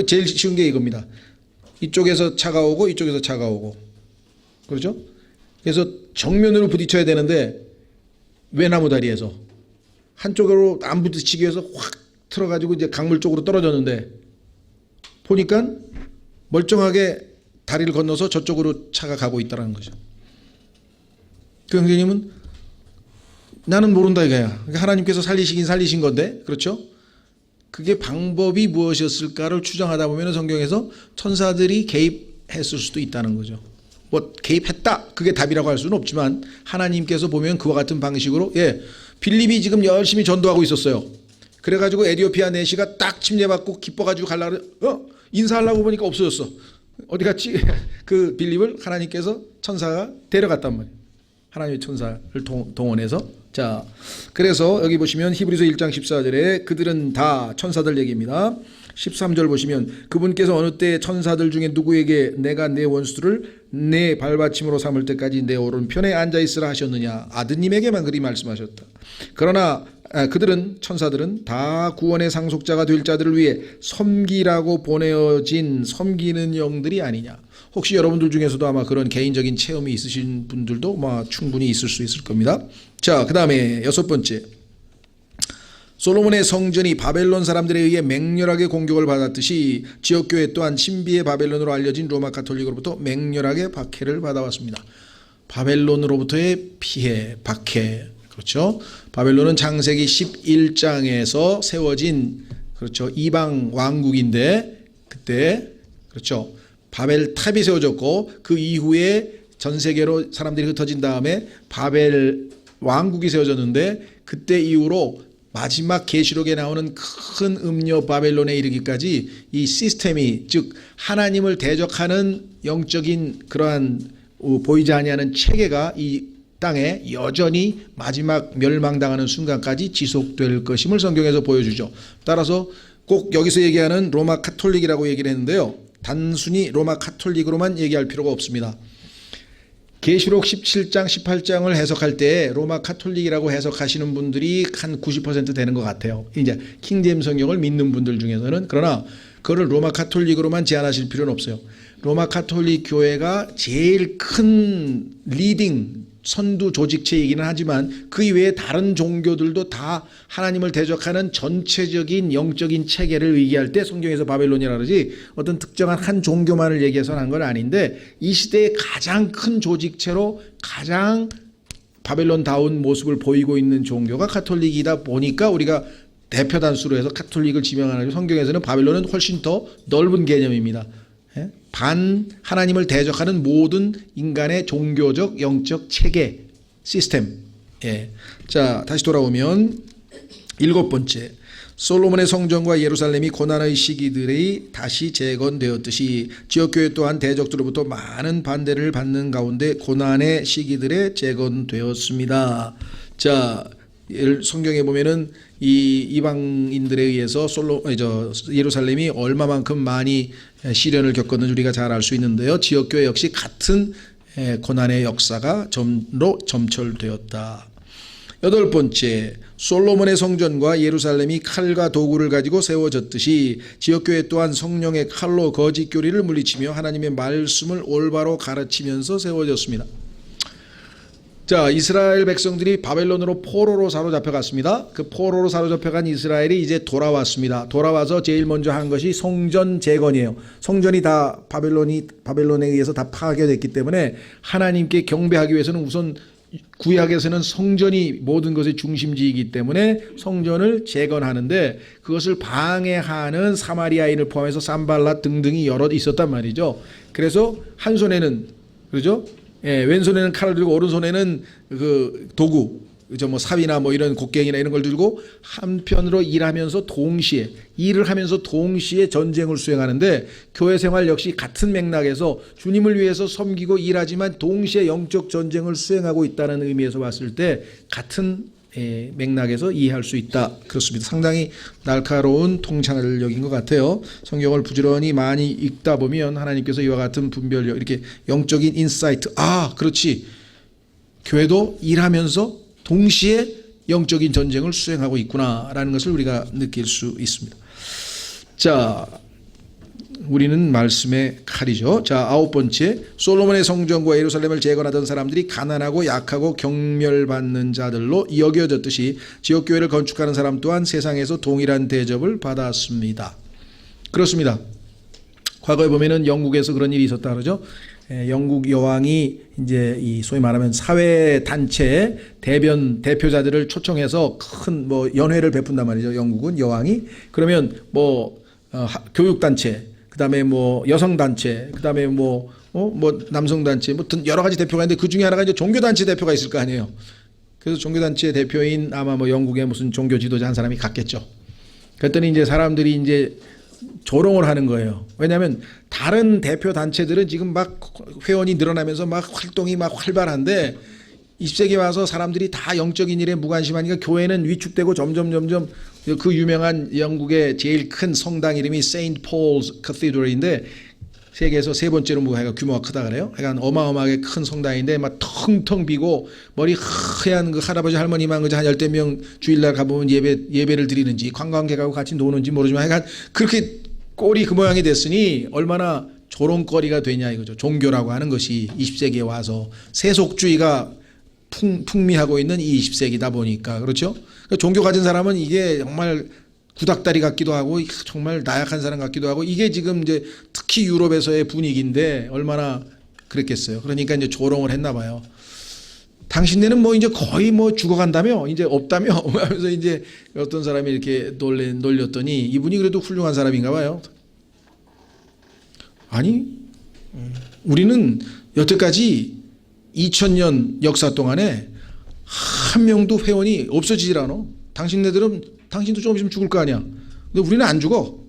제일 쉬운 게 이겁니다. 이쪽에서 차가 오고 이쪽에서 차가 오고, 그렇죠? 그래서 정면으로 부딪혀야 되는데 외나무 다리에서 한쪽으로 안 부딪히기 위해서 확 틀어가지고 이제 강물 쪽으로 떨어졌는데 보니까 멀쩡하게 다리를 건너서 저쪽으로 차가 가고 있다는 거죠. 그 형제님은 나는 모른다 이거야. 하나님께서 살리신 건데, 그렇죠? 그게 방법이 무엇이었을까를 추정하다 보면 성경에서 천사들이 개입했을 수도 있다는 거죠. 개입했다, 그게 답이라고 할 수는 없지만 하나님께서 보면 그와 같은 방식으로, 빌립이 지금 열심히 전도하고 있었어요. 그래가지고 에디오피아 내시가 딱 침례받고 기뻐가지고 가려고 인사하려고 보니까 없어졌어. 어디 갔지? 그 빌립을 하나님께서 천사가 데려갔단 말이에요. 하나님의 천사를 동원해서. 자, 그래서 여기 보시면 히브리서 1장 14절에 그들은 다 천사들 얘기입니다. 13절 보시면 그분께서 어느 때 천사들 중에 누구에게 내가 내 원수들을 내 발받침으로 삼을 때까지 내 오른편에 앉아있으라 하셨느냐. 아드님에게만 그리 말씀하셨다. 그러나 그들은 천사들은 다 구원의 상속자가 될 자들을 위해 섬기라고 보내어진 섬기는 영들이 아니냐. 혹시 여러분들 중에서도 아마 그런 개인적인 체험이 있으신 분들도 충분히 있을 수 있을 겁니다. 자, 그 다음에 6번째, 솔로몬의 성전이 바벨론 사람들에 의해 맹렬하게 공격을 받았듯이 지역교회 또한 신비의 바벨론으로 알려진 로마 가톨릭으로부터 맹렬하게 박해를 받아왔습니다. 바벨론으로부터의 피해, 박해. 그렇죠. 바벨론은 창세기 11장에서 세워진 그렇죠. 이방 왕국인데 그때 그렇죠. 바벨탑이 세워졌고 그 이후에 전 세계로 사람들이 흩어진 다음에 바벨 왕국이 세워졌는데 그때 이후로 마지막 계시록에 나오는 큰 음녀 바벨론에 이르기까지 이 시스템이 즉 하나님을 대적하는 영적인 그러한 보이지 아니하는 체계가 이 땅에 여전히 마지막 멸망당하는 순간까지 지속될 것임을 성경에서 보여주죠. 따라서 꼭 여기서 얘기하는 로마 카톨릭이라고 얘기를 했는데요. 단순히 로마 카톨릭으로만 얘기할 필요가 없습니다. 계시록 17장 18장을 해석할 때 로마 카톨릭이라고 해석하시는 분들이 한 90% 되는 것 같아요. 이제 킹제임스 성경을 믿는 분들 중에서는. 그러나 그거를 로마 카톨릭으로만 제한하실 필요는 없어요. 로마 카톨릭 교회가 제일 큰 리딩 선두 조직체이기는 하지만 그 이외에 다른 종교들도 다 하나님을 대적하는 전체적인 영적인 체계를 얘기할 때 성경에서 바벨론이라 그러지 어떤 특정한 한 종교만을 얘기해서는 한 건 아닌데 이 시대의 가장 큰 조직체로 가장 바벨론다운 모습을 보이고 있는 종교가 카톨릭이다 보니까 우리가 대표 단수로 해서 카톨릭을 지명하는 성경에서는 바벨론은 훨씬 더 넓은 개념입니다. 반 하나님을 대적하는 모든 인간의 종교적 영적 체계 시스템. 자, 다시 돌아오면 7번째, 솔로몬의 성전과 예루살렘이 고난의 시기들이 다시 재건되었듯이 지역교회 또한 대적들로부터 많은 반대를 받는 가운데 고난의 시기들에 재건되었습니다. 자, 성경에 보면은 이 이방인들에 의해서 예루살렘이 얼마만큼 많이 시련을 겪었는지 우리가 잘 알 수 있는데요. 지역교회 역시 같은 고난의 역사가 점철되었다. 8번째, 솔로몬의 성전과 예루살렘이 칼과 도구를 가지고 세워졌듯이 지역교회 또한 성령의 칼로 거짓 교리를 물리치며 하나님의 말씀을 올바로 가르치면서 세워졌습니다. 자, 이스라엘 백성들이 바벨론으로 포로로 사로잡혀갔습니다. 그 포로로 사로잡혀간 이스라엘이 이제 돌아왔습니다. 돌아와서 제일 먼저 한 것이 성전 재건이에요. 성전이 다 바벨론에 의해서 다 파괴됐기 때문에 하나님께 경배하기 위해서는 우선 구약에서는 성전이 모든 것의 중심지이기 때문에 성전을 재건하는데 그것을 방해하는 사마리아인을 포함해서 산발랏 등등이 여럿 있었단 말이죠. 그래서 한 손에는 그렇죠? 왼손에는 칼을 들고 오른손에는 그 도구, 뭐 삽이나 뭐 이런 곡괭이나 이런 걸 들고 한편으로 일하면서 일을 하면서 동시에 전쟁을 수행하는데 교회 생활 역시 같은 맥락에서 주님을 위해서 섬기고 일하지만 동시에 영적 전쟁을 수행하고 있다는 의미에서 봤을 때 같은 맥락에서 이해할 수 있다. 그렇습니다. 상당히 날카로운 통찰력인 것 같아요. 성경을 부지런히 많이 읽다 보면 하나님께서 이와 같은 분별력, 이렇게 영적인 인사이트, 그렇지. 교회도 일하면서 동시에 영적인 전쟁을 수행하고 있구나라는 것을 우리가 느낄 수 있습니다. 자, 우리는 말씀의 칼이죠. 자, 9번째, 솔로몬의 성전과 예루살렘을 재건하던 사람들이 가난하고 약하고 경멸받는 자들로 여겨졌듯이 지역교회를 건축하는 사람 또한 세상에서 동일한 대접을 받았습니다. 그렇습니다. 과거에 보면은 영국에서 그런 일이 있었다 그러죠. 영국 여왕이 이제 이 소위 말하면 사회 단체 대표자들을 초청해서 큰 뭐 연회를 베푼단 말이죠. 영국은 여왕이. 그러면 뭐 교육 단체, 그다음에 뭐 여성 단체, 그다음에 뭐 남성 단체, 뭐 여러 가지 대표가 있는데 그 중에 하나가 이제 종교 단체 대표가 있을 거 아니에요. 그래서 종교 단체 대표인 아마 뭐 영국의 무슨 종교 지도자 한 사람이 갔겠죠. 그랬더니 이제 사람들이 이제 조롱을 하는 거예요. 왜냐하면 다른 대표 단체들은 지금 막 회원이 늘어나면서 막 활동이 막 활발한데 20세기 와서 사람들이 다 영적인 일에 무관심하니까 교회는 위축되고 점점 그 유명한 영국의 제일 큰 성당 이름이 세인트 폴스 카테드럴인데 세계에서 세 번째로 규모가 크다 그래요. 그러니까 어마어마하게 큰 성당인데 막 텅텅 비고 머리 하얀 그 할아버지 할머니만 그저 한 10명 주일날 가보면 예배를 드리는지 관광객하고 같이 노는지 모르지만 하여간 그렇게 꼴이 그 모양이 됐으니 얼마나 조롱거리가 되냐 이거죠. 종교라고 하는 것이 20세기에 와서 세속주의가 풍미하고 있는 이 20세기다 보니까 그렇죠. 그러니까 종교 가진 사람은 이게 정말 구닥다리 같기도 하고 정말 나약한 사람 같기도 하고 이게 지금 이제 특히 유럽에서의 분위기인데 얼마나 그랬겠어요. 그러니까 이제 조롱을 했나 봐요. 당신네는 뭐 이제 거의 뭐 죽어간다며 이제 없다며 하면서 이제 어떤 사람이 이렇게 놀렸더니 이분이 그래도 훌륭한 사람인가 봐요. 아니 우리는 여태까지 2000년 역사 동안에 한 명도 회원이 없어지질 않아. 당신도 조금 있으면 죽을 거 아니야. 근데 우리는 안 죽어.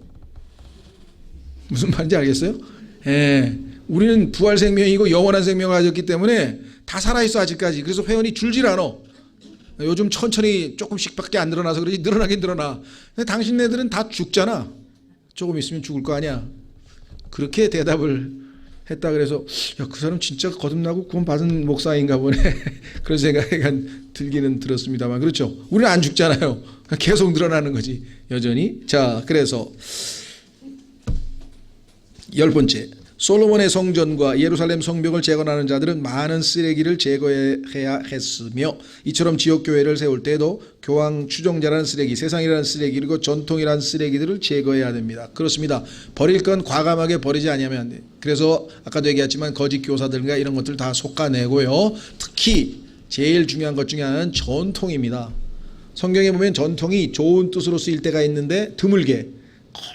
무슨 말인지 알겠어요? 예, 우리는 부활 생명이고 영원한 생명을 가졌기 때문에 다 살아있어 아직까지. 그래서 회원이 줄질 않아. 요즘 천천히 조금씩밖에 안 늘어나서 그러지 늘어나긴 늘어나. 근데 당신네들은 다 죽잖아. 조금 있으면 죽을 거 아니야. 그렇게 대답을 했다. 그래서 야, 그 사람 진짜 거듭나고 구원 받은 목사인가 보네. 그런 생각이 들기는 들었습니다만 그렇죠. 우리는 안 죽잖아요. 계속 늘어나는 거지 여전히. 자, 그래서 10번째 솔로몬의 성전과 예루살렘 성벽을 재건하는 자들은 많은 쓰레기를 제거해야 했으며 이처럼 지역교회를 세울 때도 교황 추종자라는 쓰레기, 세상이라는 쓰레기 그리고 전통이라는 쓰레기들을 제거해야 됩니다. 그렇습니다. 버릴 건 과감하게 버리지 않으면 안 돼요. 그래서 아까도 얘기했지만 거짓 교사들과 이런 것들 다 솎아내고요. 특히 제일 중요한 것 중에 하나는 전통입니다. 성경에 보면 전통이 좋은 뜻으로 쓰일 때가 있는데 드물게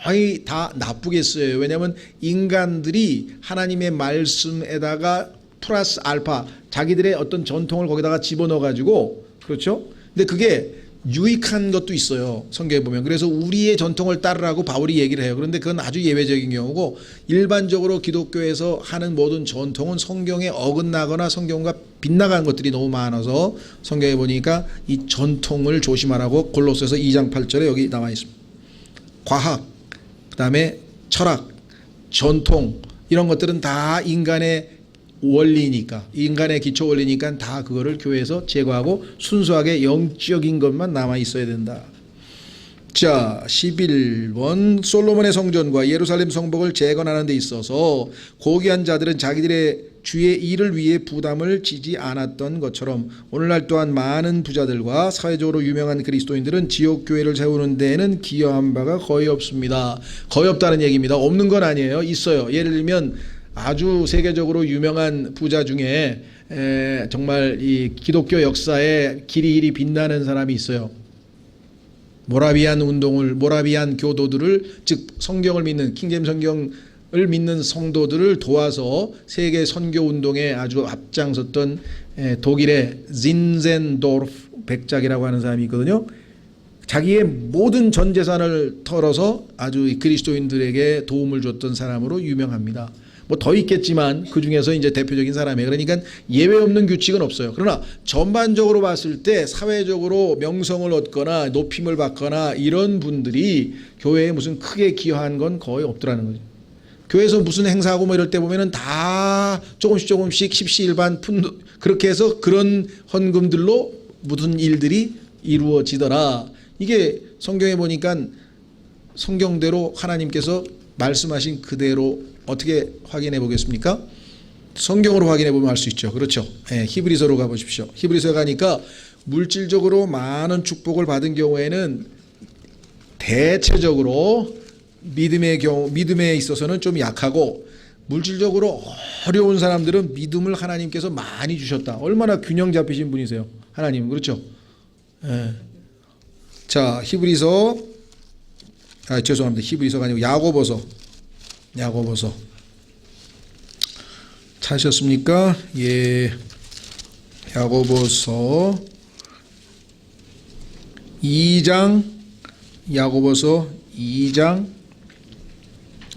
거의 다 나쁘게 쓰여요. 왜냐하면 인간들이 하나님의 말씀에다가 플러스 알파 자기들의 어떤 전통을 거기다가 집어넣어 가지고 그렇죠. 근데 그게 유익한 것도 있어요. 성경에 보면. 그래서 우리의 전통을 따르라고 바울이 얘기를 해요. 그런데 그건 아주 예외적인 경우고 일반적으로 기독교에서 하는 모든 전통은 성경에 어긋나거나 성경과 빗나간 것들이 너무 많아서 성경에 보니까 이 전통을 조심하라고 골로새서 2장 8절에 여기 나와 있습니다. 과학, 그 다음에 철학, 전통 이런 것들은 다 인간의 원리니까 인간의 기초 원리니까 다 그거를 교회에서 제거하고 순수하게 영적인 것만 남아 있어야 된다. 자 11번 솔로몬의 성전과 예루살렘 성벽을 재건하는 데 있어서 고귀한 자들은 자기들의 주의 일을 위해 부담을 지지 않았던 것처럼 오늘날 또한 많은 부자들과 사회적으로 유명한 그리스도인들은 지역교회를 세우는 데에는 기여한 바가 거의 없습니다. 거의 없다는 얘기입니다. 없는 건 아니에요. 있어요. 예를 들면 아주 세계적으로 유명한 부자 중에 정말 이 기독교 역사에 길이 빛나는 사람이 있어요. 모라비안 교도들을 즉 성경을 믿는 킹제임 성경을 믿는 성도들을 도와서 세계 선교 운동에 아주 앞장섰던 독일의 진젠도르프 백작이라고 하는 사람이 있거든요. 자기의 모든 전 재산을 털어서 아주 그리스도인들에게 도움을 줬던 사람으로 유명합니다. 뭐 더 있겠지만 그 중에서 이제 대표적인 사람이에요. 그러니까 예외 없는 규칙은 없어요. 그러나 전반적으로 봤을 때 사회적으로 명성을 얻거나 높임을 받거나 이런 분들이 교회에 무슨 크게 기여한 건 거의 없더라는 거죠. 교회에서 무슨 행사하고 뭐 이럴 때 보면은 다 조금씩 십시일반 그렇게 해서 그런 헌금들로 무슨 일들이 이루어지더라. 이게 성경에 보니까 성경대로 하나님께서 말씀하신 그대로 어떻게 확인해 보겠습니까? 성경으로 확인해 보면 알 수 있죠. 그렇죠. 히브리서로 가보십시오. 히브리서 가니까 물질적으로 많은 축복을 받은 경우에는 대체적으로 믿음에 있어서는 좀 약하고 물질적으로 어려운 사람들은 믿음을 하나님께서 많이 주셨다. 얼마나 균형 잡히신 분이세요. 하나님은. 그렇죠. 자, 죄송합니다. 히브리서가 아니고 야고보서 찾으셨습니까? 예, 야고보서 2장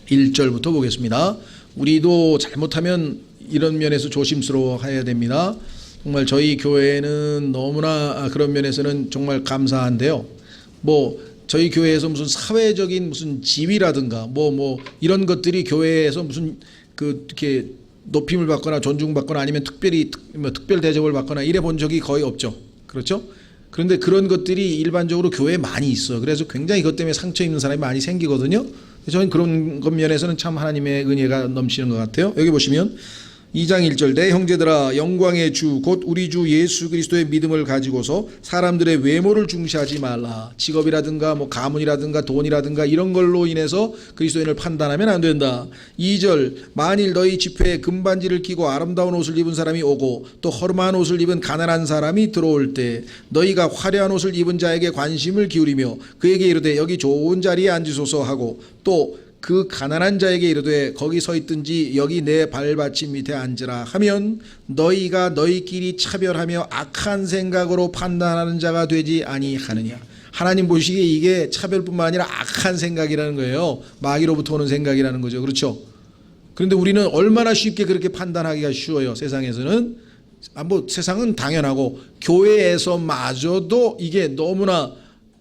1절부터 보겠습니다. 우리도 잘못하면 이런 면에서 조심스러워해야 됩니다. 정말 저희 교회는 너무나 그런 면에서는 정말 감사한데요. 뭐 저희 교회에서 무슨 사회적인 무슨 지위라든가 뭐 이런 것들이 교회에서 무슨 그 이렇게 높임을 받거나 존중받거나 아니면 특별히 특별 대접을 받거나 이래 본 적이 거의 없죠. 그렇죠? 그런데 그런 것들이 일반적으로 교회에 많이 있어. 그래서 굉장히 그것 때문에 상처 입는 사람이 많이 생기거든요. 저는 그런 것 면에서는 참 하나님의 은혜가 넘치는 것 같아요. 여기 보시면 2장 1절 내 형제들아 영광의 주 곧 우리 주 예수 그리스도의 믿음을 가지고서 사람들의 외모를 중시하지 말라. 직업이라든가 뭐 가문이라든가 돈이라든가 이런 걸로 인해서 그리스도인을 판단하면 안 된다. 2절 만일 너희 집회에 금반지를 끼고 아름다운 옷을 입은 사람이 오고 또 허름한 옷을 입은 가난한 사람이 들어올 때 너희가 화려한 옷을 입은 자에게 관심을 기울이며 그에게 이르되 여기 좋은 자리에 앉으소서 하고 또 그 가난한 자에게 이르되 거기 서 있든지 여기 내 발받침 밑에 앉으라 하면 너희가 너희끼리 차별하며 악한 생각으로 판단하는 자가 되지 아니하느냐. 하나님 보시기에 이게 차별뿐만 아니라 악한 생각이라는 거예요. 마귀로부터 오는 생각이라는 거죠. 그렇죠? 그런데 우리는 얼마나 쉽게 그렇게 판단하기가 쉬워요. 세상에서는. 뭐 세상은 당연하고 교회에서마저도 이게 너무나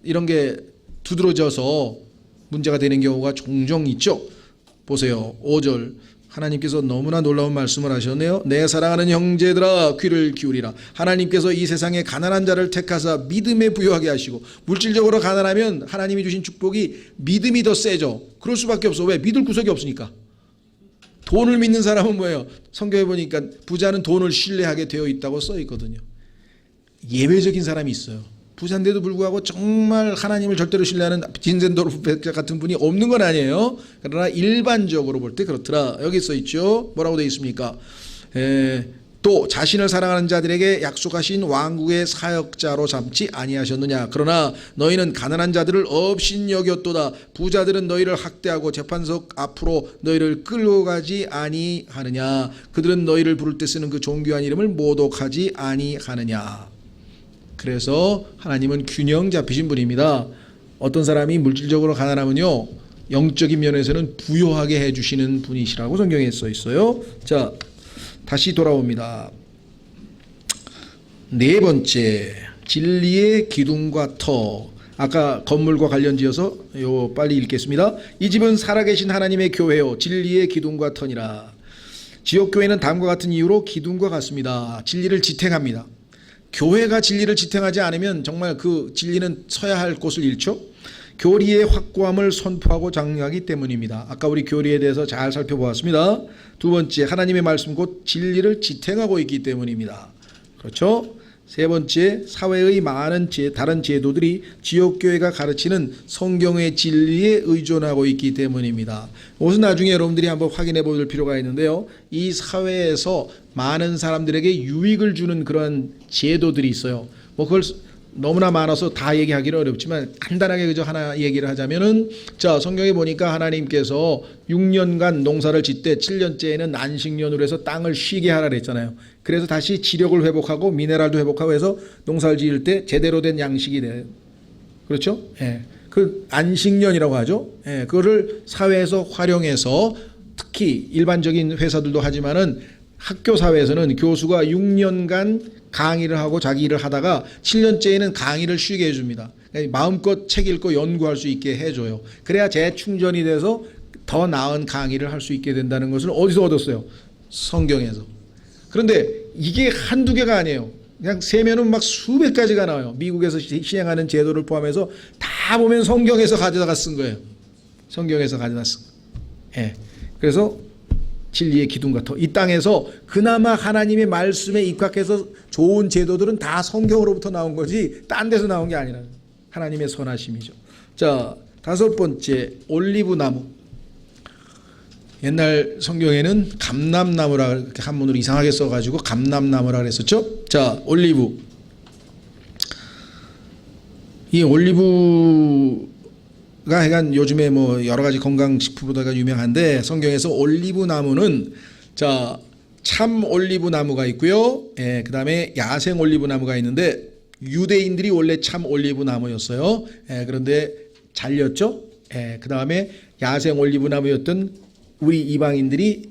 이런 게 두드러져서 문제가 되는 경우가 종종 있죠. 보세요. 5절 하나님께서 너무나 놀라운 말씀을 하셨네요. 내 사랑하는 형제들아 귀를 기울이라. 하나님께서 이 세상에 가난한 자를 택하사 믿음에 부여하게 하시고 물질적으로 가난하면 하나님이 주신 축복이 믿음이 더 세죠. 그럴 수밖에 없어. 왜? 믿을 구석이 없으니까. 돈을 믿는 사람은 뭐예요? 성경에 보니까 부자는 돈을 신뢰하게 되어 있다고 써 있거든요. 예외적인 사람이 있어요. 부자인데도 불구하고 정말 하나님을 절대로 신뢰하는 빈센도르프 같은 분이 없는 건 아니에요. 그러나 일반적으로 볼 때 그렇더라. 여기 써 있죠. 뭐라고 되어 있습니까? 또 자신을 사랑하는 자들에게 약속하신 왕국의 사역자로 삼지 아니하셨느냐. 그러나 너희는 가난한 자들을 업신 여겼도다. 부자들은 너희를 학대하고 재판석 앞으로 너희를 끌고 가지 아니하느냐. 그들은 너희를 부를 때 쓰는 그 존귀한 이름을 모독하지 아니하느냐. 그래서 하나님은 균형 잡히신 분입니다. 어떤 사람이 물질적으로 가난하면요 영적인 면에서는 부요하게 해주시는 분이시라고 성경에 써 있어요. 자, 다시 돌아옵니다. 네 번째, 진리의 기둥과 터. 아까 건물과 관련지어서 빨리 읽겠습니다. 이 집은 살아계신 하나님의 교회요 진리의 기둥과 터니라. 지역교회는 다음과 같은 이유로 기둥과 같습니다. 진리를 지탱합니다. 교회가 진리를 지탱하지 않으면 정말 그 진리는 서야 할 곳을 잃죠. 교리의 확고함을 선포하고 장려하기 때문입니다. 아까 우리 교리에 대해서 잘 살펴보았습니다. 두 번째, 하나님의 말씀 곧 진리를 지탱하고 있기 때문입니다. 그렇죠? 세 번째, 사회의 많은 다른 제도들이 지역교회가 가르치는 성경의 진리에 의존하고 있기 때문입니다. 이것은 나중에 여러분들이 한번 확인해 볼 필요가 있는데요. 이 사회에서 많은 사람들에게 유익을 주는 그런 제도들이 있어요. 뭐 그걸 너무나 많아서 다 얘기하기는 어렵지만 간단하게 그저 하나 얘기를 하자면은, 자, 성경에 보니까 하나님께서 6년간 농사를 짓되 7년째에는 안식년으로 해서 땅을 쉬게 하라 그랬잖아요. 그래서 다시 지력을 회복하고 미네랄도 회복하고 해서 농사를 지을 때 제대로 된 양식이 돼요. 그렇죠? 예. 그 안식년이라고 하죠. 예. 그거를 사회에서 활용해서 특히 일반적인 회사들도 하지만은 학교 사회에서는 교수가 6년간 강의를 하고 자기 일을 하다가 7년째에는 강의를 쉬게 해줍니다. 마음껏 책 읽고 연구할 수 있게 해줘요. 그래야 재충전이 돼서 더 나은 강의를 할 수 있게 된다는 것을 어디서 얻었어요? 성경에서. 그런데 이게 한두 개가 아니에요. 그냥 세면은 막 수백 가지가 나와요. 미국에서 시행하는 제도를 포함해서 다 보면 성경에서 가져다가 쓴 거예요. 성경에서 가져다 쓴 거예요. 예. 그래서 진리의 기둥과 터. 이 땅에서 그나마 하나님의 말씀에 입각해서 좋은 제도들은 다 성경으로부터 나온 거지 딴 데서 나온 게 아니라 하나님의 선하심이죠. 자, 다섯 번째, 올리브 나무. 옛날 성경에는 감람나무라 이렇게 한문으로 이상하게 써가지고 감람나무라 그랬었죠. 자, 올리브. 이 올리브가 약간 요즘에 뭐 여러 가지 건강식품보다가 유명한데 성경에서 올리브 나무는 자, 참 올리브 나무가 있고요. 그 다음에 야생 올리브 나무가 있는데 유대인들이 원래 참 올리브 나무였어요. 그런데 잘렸죠. 그 다음에 야생 올리브 나무였던 우리 이방인들이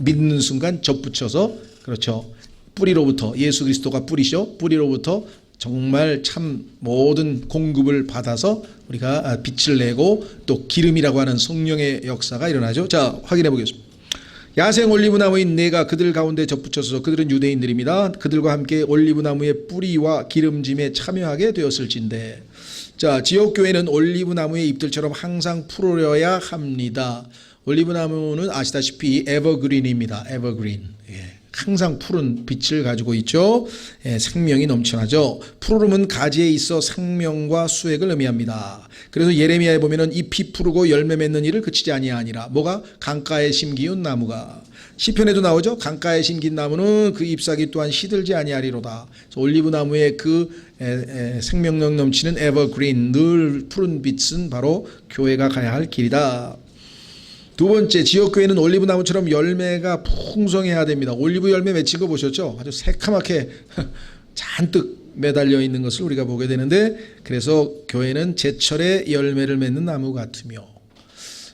믿는 순간 접붙여서 그렇죠. 뿌리로부터 예수 그리스도가 뿌리죠. 뿌리로부터 정말 참 모든 공급을 받아서 우리가 빛을 내고 또 기름이라고 하는 성령의 역사가 일어나죠. 자, 확인해 보겠습니다. 야생 올리브나무인 내가 그들 가운데 접붙여서 그들은 유대인들입니다. 그들과 함께 올리브나무의 뿌리와 기름짐에 참여하게 되었을진데. 자, 지역교회는 올리브나무의 잎들처럼 항상 푸르려야 합니다. 올리브나무는 아시다시피 에버그린입니다. 에버그린. 예. 항상 푸른 빛을 가지고 있죠. 예, 생명이 넘쳐나죠. 푸르름은 가지에 있어 생명과 수액을 의미합니다. 그래서 예레미야에 보면은 잎이 푸르고 열매 맺는 일을 그치지 아니하니라. 뭐가? 강가에 심기운 나무가. 시편에도 나오죠. 강가에 심긴 나무는 그 잎사귀 또한 시들지 아니하리로다. 올리브 나무의 그 생명력 넘치는 에버그린 늘 푸른 빛은 바로 교회가 가야 할 길이다. 두 번째, 지역교회는 올리브 나무처럼 열매가 풍성해야 됩니다. 올리브 열매 맺힌 거 보셨죠? 아주 새카맣게 잔뜩 매달려 있는 것을 우리가 보게 되는데, 그래서 교회는 제철에 열매를 맺는 나무 같으며,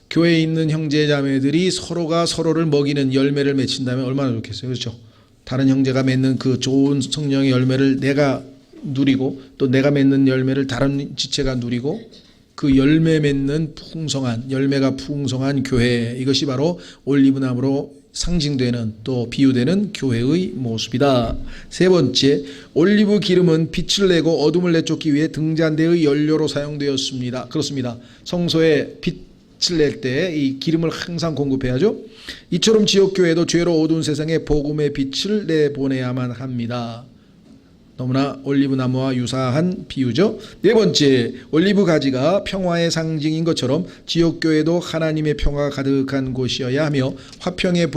교회에 있는 형제 자매들이 서로가 서로를 먹이는 열매를 맺힌다면 얼마나 좋겠어요. 그렇죠? 다른 형제가 맺는 그 좋은 성령의 열매를 내가 누리고, 또 내가 맺는 열매를 다른 지체가 누리고, 그 열매 맺는 풍성한, 열매가 풍성한 교회, 이것이 바로 올리브나무로 상징되는 또 비유되는 교회의 모습이다. 세 번째, 올리브 기름은 빛을 내고 어둠을 내쫓기 위해 등잔대의 연료로 사용되었습니다. 그렇습니다. 성소에 빛을 낼 때 이 기름을 항상 공급해야죠. 이처럼 지역교회도 죄로 어두운 세상에 복음의 빛을 내보내야만 합니다. 너무나 올리브나무와 유사한 비유죠. 네 번째, 올리브 가지가 평화의 상징인 것처럼 지역교회도 하나님의 평화가 가득한 곳이어야 하며 화평의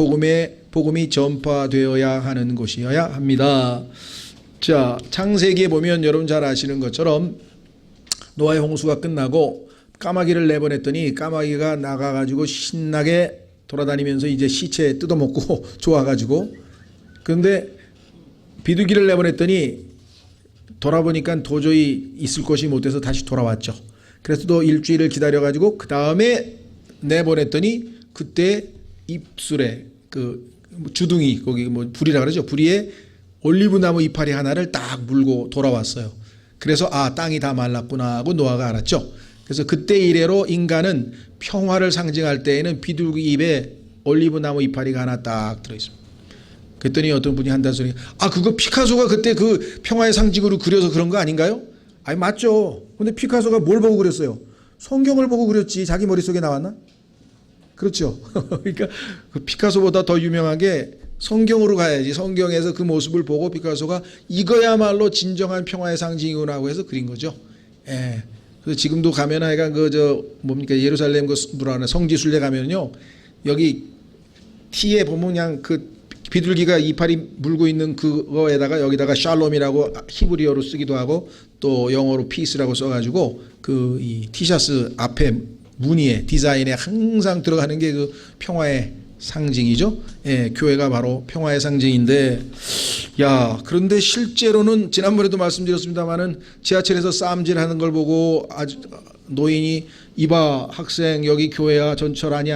복음이 전파되어야 하는 곳이어야 합니다. 자, 창세기에 보면 여러분 잘 아시는 것처럼 노아의 홍수가 끝나고 까마귀를 내보냈더니 까마귀가 나가가지고 신나게 돌아다니면서 이제 시체 뜯어먹고 좋아가지고, 그런데 비둘기를 내보냈더니 돌아보니까 도저히 있을 곳이 못돼서 다시 돌아왔죠. 그래서 또 일주일을 기다려가지고 그 다음에 내보냈더니 그때 입술에 그 주둥이, 거기 뭐 불이라 그러죠. 불이에 올리브나무 이파리 하나를 딱 물고 돌아왔어요. 그래서 아, 땅이 다 말랐구나 하고 노아가 알았죠. 그래서 그때 이래로 인간은 평화를 상징할 때에는 비둘기 입에 올리브나무 이파리가 하나 딱 들어있습니다. 그랬더니 어떤 분이 한다는 소리, 아, 그거 피카소가 그때 그 평화의 상징으로 그려서 그런 거 아닌가요? 아니, 맞죠. 근데 피카소가 뭘 보고 그렸어요? 성경을 보고 그렸지. 자기 머릿속에 나왔나? 그렇죠. 그러니까 그 피카소보다 더 유명하게 성경으로 가야지. 성경에서 그 모습을 보고 피카소가 이거야말로 진정한 평화의 상징이구나 하고 해서 그린 거죠. 예. 그래서 지금도 가면 하여간 뭡니까? 예루살렘 성지순례 가면요. 여기 티에 보면 그냥 그 비둘기가 이파리 물고 있는 그거에다가 여기다가 샬롬이라고 히브리어로 쓰기도 하고 또 영어로 피스라고 써가지고 그 이 티셔츠 앞에 무늬에 디자인에 항상 들어가는 게 그 평화의 상징이죠. 예, 교회가 바로 평화의 상징인데, 야, 그런데 실제로는 지난번에도 말씀드렸습니다만은 지하철에서 싸움질하는 걸 보고 아주 노인이 이봐 학생 여기 교회야 전철 아니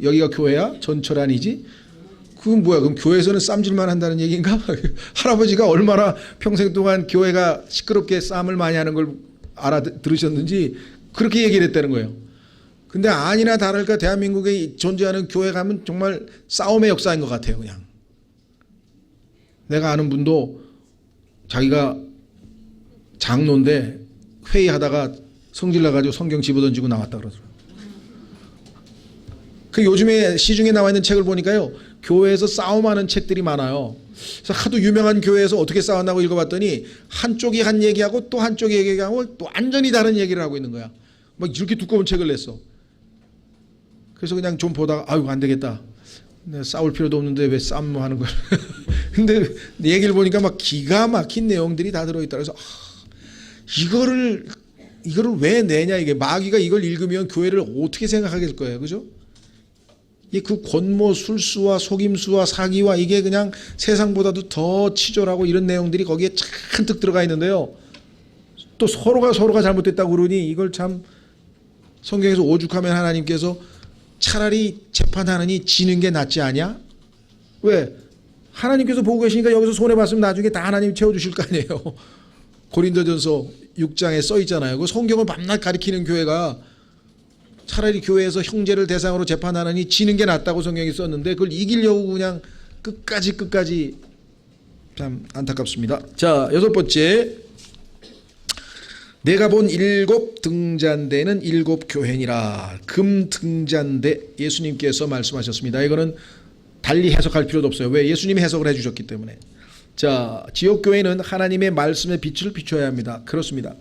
여기가 교회야 전철 아니지? 그건 뭐야? 그럼 교회에서는 쌈질만 한다는 얘기인가? 할아버지가 얼마나 평생 동안 교회가 시끄럽게 싸움을 많이 하는 걸 알아들으셨는지 그렇게 얘기를 했다는 거예요. 근데 아니나 다를까 대한민국에 존재하는 교회 가면 정말 싸움의 역사인 것 같아요. 그냥 내가 아는 분도 자기가 장로인데 회의하다가 성질 나가지고 성경 집어던지고 나왔다 그러더라고요. 그 요즘에 시중에 나와 있는 책을 보니까요, 교회에서 싸움하는 책들이 많아요. 그래서 하도 유명한 교회에서 어떻게 싸웠나고 읽어봤더니 한쪽이 한 얘기하고 또 한쪽이 얘기하고 또 완전히 다른 얘기를 하고 있는 거야. 막 이렇게 두꺼운 책을 냈어. 그래서 그냥 좀 보다가 아유 안 되겠다. 내가 싸울 필요도 없는데 왜 싸움하는 거야. 근데 얘기를 보니까 막 기가 막힌 내용들이 다 들어있다. 그래서 이거를 왜 내냐 이게. 마귀가 이걸 읽으면 교회를 어떻게 생각하게 될 거예요. 그죠? 그 권모 술수와 속임수와 사기와 이게 그냥 세상보다도 더 치졸하고 이런 내용들이 거기에 잔뜩 들어가 있는데요. 또 서로가 잘못됐다고 그러니 이걸 참 성경에서 오죽하면 하나님께서 차라리 재판하느니 지는 게 낫지 않냐? 왜? 하나님께서 보고 계시니까 여기서 손해봤으면 나중에 다 하나님이 채워주실 거 아니에요. 고린도전서 6장에 써 있잖아요. 그 성경을 밤낮 가리키는 교회가 차라리 교회에서 형제를 대상으로 재판하느니 지는 게 낫다고 성경이 썼는데 그걸 이기려고 그냥 끝까지 참 안타깝습니다. 자, 6번째, 내가 본 7 등잔대는 7 교회니라. 금 등잔대, 예수님께서 말씀하셨습니다. 이거는 달리 해석할 필요도 없어요. 왜? 예수님이 해석을 해주셨기 때문에. 자, 지옥교회는 하나님의 말씀의 빛을 비춰야 합니다. 그렇습니다.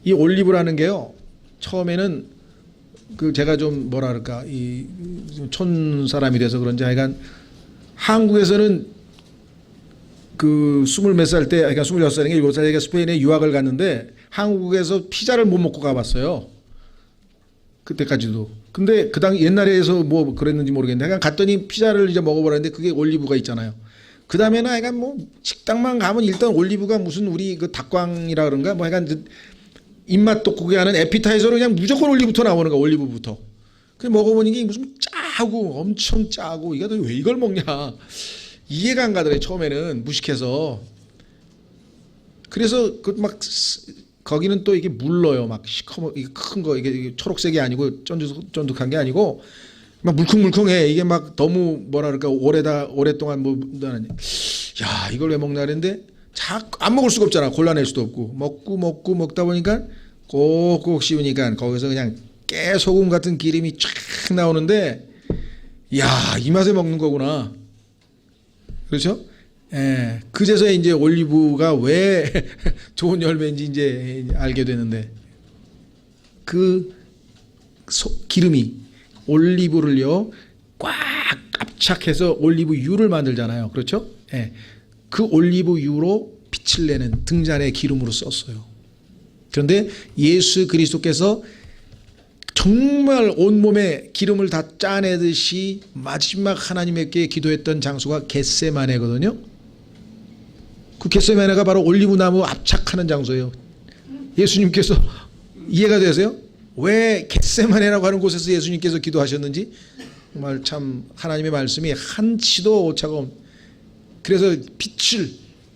이 올리브라는 게요, 처음에는 제가 좀 뭐랄까 촌 사람이 돼서 그런지 하여간 한국에서는 20몇 살 때, 그러니까 26살인가 7살인가 스페인에 유학을 갔는데 한국에서 피자를 못 먹고 가봤어요. 그때까지도. 근데 옛날에서 뭐 그랬는지 모르겠는데 그냥 갔더니 피자를 이제 먹어보라는데 그게 올리브가 있잖아요. 그 다음에는 하여간 뭐 식당만 가면 일단 올리브가 무슨 우리 닭광이라 그런가 뭐 하여간 입맛 돋구게 하는 에피타이저로 그냥 무조건 올리브부터 나오는 거야. 올리브부터. 그 먹어보니 이게 무슨 짜고 엄청 짜고 이게 왜 이걸 먹냐 이해가 안 가더래. 처음에는 무식해서. 그래서 거기는 또 이게 물러요. 막 시커먼 이게 큰 거 이게 초록색이 아니고 쫀득한 게 아니고 막 물컹물컹해. 이게 막 너무 뭐랄까 오랫동안 야 이걸 왜 먹나 그랬는데 자꾸 안 먹을 수가 없잖아. 골라낼 수도 없고 먹다 보니까 꼭꼭 씹으니까 거기서 그냥 깨소금 같은 기름이 쫙 나오는데 야 이 맛에 먹는 거구나. 그렇죠? 예, 그제서야 이제 올리브가 왜 좋은 열매인지 이제 알게 되는데 기름이 올리브를요 꽉 압착해서 올리브유를 만들잖아요. 그렇죠? 예, 그 올리브유로 빛을 내는 등잔의 기름으로 썼어요. 그런데 예수 그리스도께서 정말 온몸에 기름을 다 짜내듯이 마지막 하나님께 기도했던 장소가 겟세마네거든요. 그 겟세마네가 바로 올리브나무 압착하는 장소예요. 예수님께서 이해가 되세요? 왜 겟세마네라고 하는 곳에서 예수님께서 기도하셨는지 정말 참 하나님의 말씀이 한치도 오차가 없는, 그래서 빛을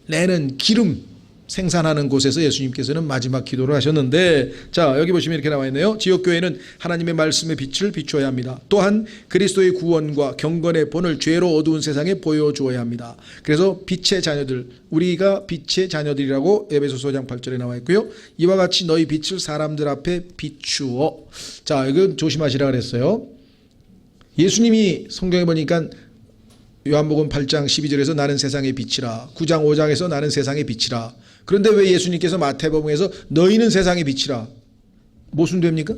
내는 기름 생산하는 곳에서 예수님께서는 마지막 기도를 하셨는데, 자 여기 보시면 이렇게 나와 있네요. 지옥교회는 하나님의 말씀의 빛을 비추어야 합니다. 또한 그리스도의 구원과 경건의 본을 죄로 어두운 세상에 보여주어야 합니다. 그래서 빛의 자녀들, 우리가 빛의 자녀들이라고 에베소서 5장 8절에 나와 있고요. 이와 같이 너희 빛을 사람들 앞에 비추어. 자 이건 조심하시라 그랬어요. 예수님이 성경에 보니까 요한복음 8장 12절에서 나는 세상의 빛이라, 9장 5장에서 나는 세상의 빛이라. 그런데 왜 예수님께서 마태복음에서 너희는 세상의 빛이라 모순됩니까?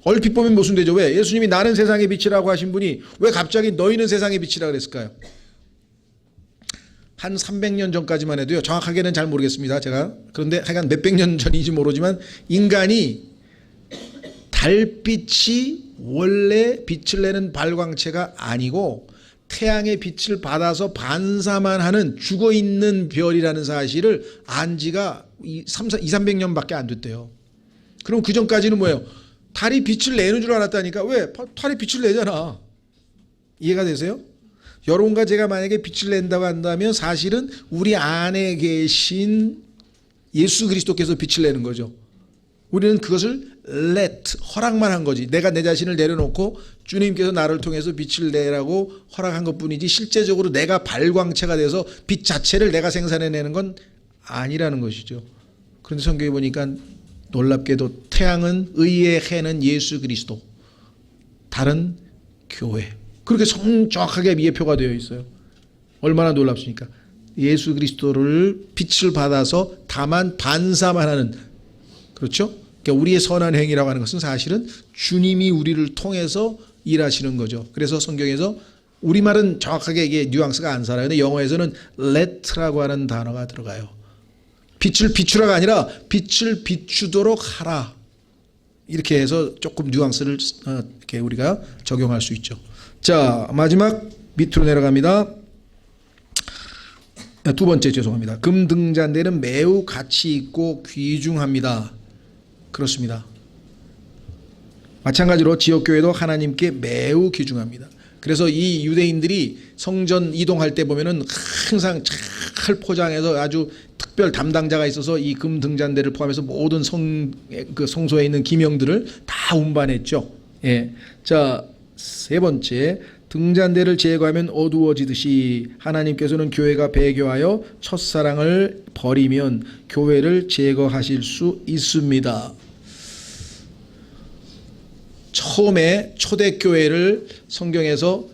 얼핏 보면 모순되죠. 왜? 예수님이 나는 세상의 빛이라고 하신 분이 왜 갑자기 너희는 세상의 빛이라 그랬을까요? 한 300년 전까지만 해도요, 정확하게는 잘 모르겠습니다 제가. 그런데 하여간 몇백 년 전인지 모르지만 인간이 달빛이 원래 빛을 내는 발광체가 아니고 태양의 빛을 받아서 반사만 하는 죽어있는 별이라는 사실을 안 지가 200~300년밖에 안 됐대요. 그럼 그 전까지는 뭐예요? 달이 빛을 내는 줄 알았다니까. 왜? 달이 빛을 내잖아. 이해가 되세요? 여러분과 제가 만약에 빛을 낸다고 한다면 사실은 우리 안에 계신 예수 그리스도께서 빛을 내는 거죠. 우리는 그것을 허락만 한 거지. 내가 내 자신을 내려놓고 주님께서 나를 통해서 빛을 내라고 허락한 것뿐이지 실제적으로 내가 발광체가 돼서 빛 자체를 내가 생산해내는 건 아니라는 것이죠. 그런데 성경에 보니까 놀랍게도 태양은 의의 해는 예수 그리스도, 달은 교회, 그렇게 정확하게 예표가 되어 있어요. 얼마나 놀랍습니까? 예수 그리스도를 빛을 받아서 다만 반사만 하는, 그렇죠? 그러니까 우리의 선한 행위라고 하는 것은 사실은 주님이 우리를 통해서 일하시는 거죠. 그래서 성경에서 우리말은 정확하게 이게 뉘앙스가 안 살아요. 근데 영어에서는 let라고 하는 단어가 들어가요. 빛을 비추라가 아니라 빛을 비추도록 하라. 이렇게 해서 조금 뉘앙스를 이렇게 우리가 적용할 수 있죠. 자, 마지막 밑으로 내려갑니다. 두 번째, 죄송합니다. 금 등잔대는 매우 가치 있고 귀중합니다. 그렇습니다. 마찬가지로 지옥교회도 하나님께 매우 귀중합니다. 그래서 이 유대인들이 성전 이동할 때 보면은 항상 잘 포장해서 아주 특별 담당자가 있어서 이 금 등잔대를 포함해서 모든 그 성소에 있는 기명들을 다 운반했죠. 예. 자, 세 번째, 등잔대를 제거하면 어두워지듯이 하나님께서는 교회가 배교하여 첫사랑을 버리면 교회를 제거하실 수 있습니다. 처음에 초대교회를 성경에서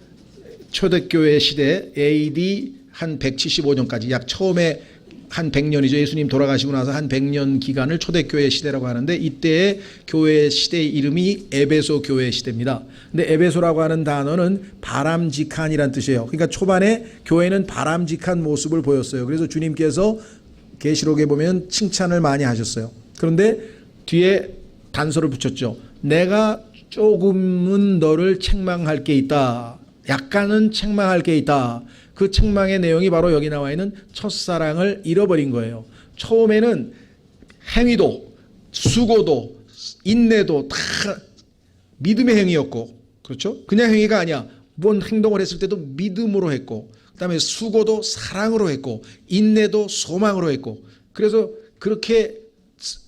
초대교회 시대 AD 한 175년까지 약 처음에 한 100년이죠. 예수님 돌아가시고 나서 한 100년 기간을 초대교회 시대라고 하는데 이때의 교회 시대의 이름이 에베소 교회 시대입니다. 근데 에베소라고 하는 단어는 바람직한이란 뜻이에요. 그러니까 초반에 교회는 바람직한 모습을 보였어요. 그래서 주님께서 계시록에 보면 칭찬을 많이 하셨어요. 그런데 뒤에 단서를 붙였죠. 내가 조금은 너를 책망할 게 있다. 약간은 책망할 게 있다. 그 책망의 내용이 바로 여기 나와 있는 첫사랑을 잃어버린 거예요. 처음에는 행위도 수고도 인내도 다 믿음의 행위였고, 그렇죠? 그냥 행위가 아니야. 뭔 행동을 했을 때도 믿음으로 했고, 그다음에 수고도 사랑으로 했고, 인내도 소망으로 했고, 그래서 그렇게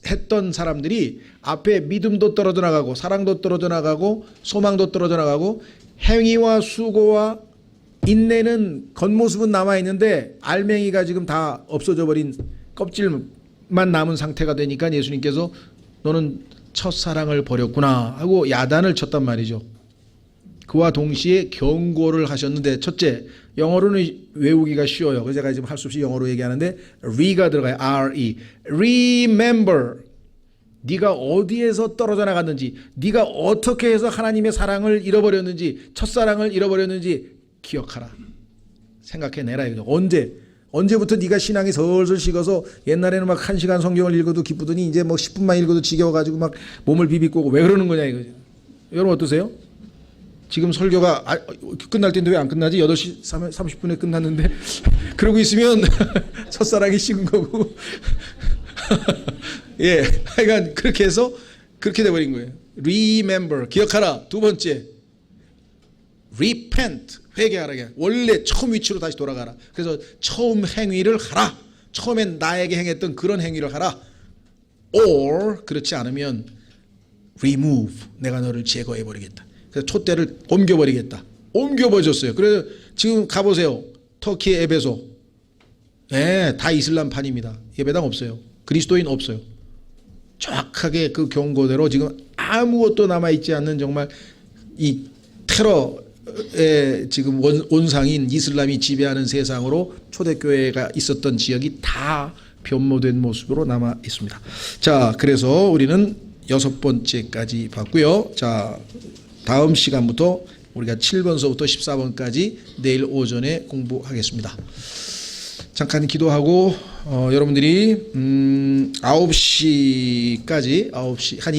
했던 사람들이 앞에 믿음도 떨어져 나가고 사랑도 떨어져 나가고 소망도 떨어져 나가고 행위와 수고와 인내는 겉모습은 남아있는데 알맹이가 지금 다 없어져 버린 껍질만 남은 상태가 되니까 예수님께서 너는 첫사랑을 버렸구나 하고 야단을 쳤단 말이죠. 그와 동시에 경고를 하셨는데 첫째, 영어로는 외우기가 쉬워요. 그래서 제가 지금 할 수 없이 영어로 얘기하는데 re가 들어가요. R-E. Remember. 네가 어디에서 떨어져 나갔는지, 네가 어떻게 해서 하나님의 사랑을 잃어버렸는지, 첫사랑을 잃어버렸는지 기억하라. 생각해내라. 언제부터 네가 신앙이 설설 식어서 옛날에는 막 1시간 성경을 읽어도 기쁘더니 이제 뭐 10분만 읽어도 지겨워가지고 막 몸을 비비꼬고 왜 그러는 거냐 이거죠. 여러분 어떠세요? 지금 설교가 끝날 텐데 왜 안 끝나지? 8시 30분에 끝났는데 그러고 있으면 첫사랑이 식은 거고 예, 하여간 그렇게 해서 그렇게 돼버린 거예요. Remember, 기억하라. 두 번째, repent, 회개하라. 원래 처음 위치로 다시 돌아가라. 그래서 처음 행위를 하라. 처음엔 나에게 행했던 그런 행위를 하라. Or 그렇지 않으면 remove, 내가 너를 제거해버리겠다. 그래서 촛대를 옮겨버리겠다. 옮겨버렸어요. 그래서 지금 가보세요. 터키의 에베소. 네, 다 이슬람판입니다. 예배당 없어요. 그리스도인 없어요. 정확하게 그 경고대로 지금 아무것도 남아있지 않는 정말 이 테러의 지금 온상인 이슬람이 지배하는 세상으로 초대교회가 있었던 지역이 다 변모된 모습으로 남아 있습니다. 자, 그래서 우리는 6번째까지 봤고요. 자, 다음 시간부터 우리가 7번서부터 14번까지 내일 오전에 공부하겠습니다. 잠깐 기도하고 여러분들이 9시까지 한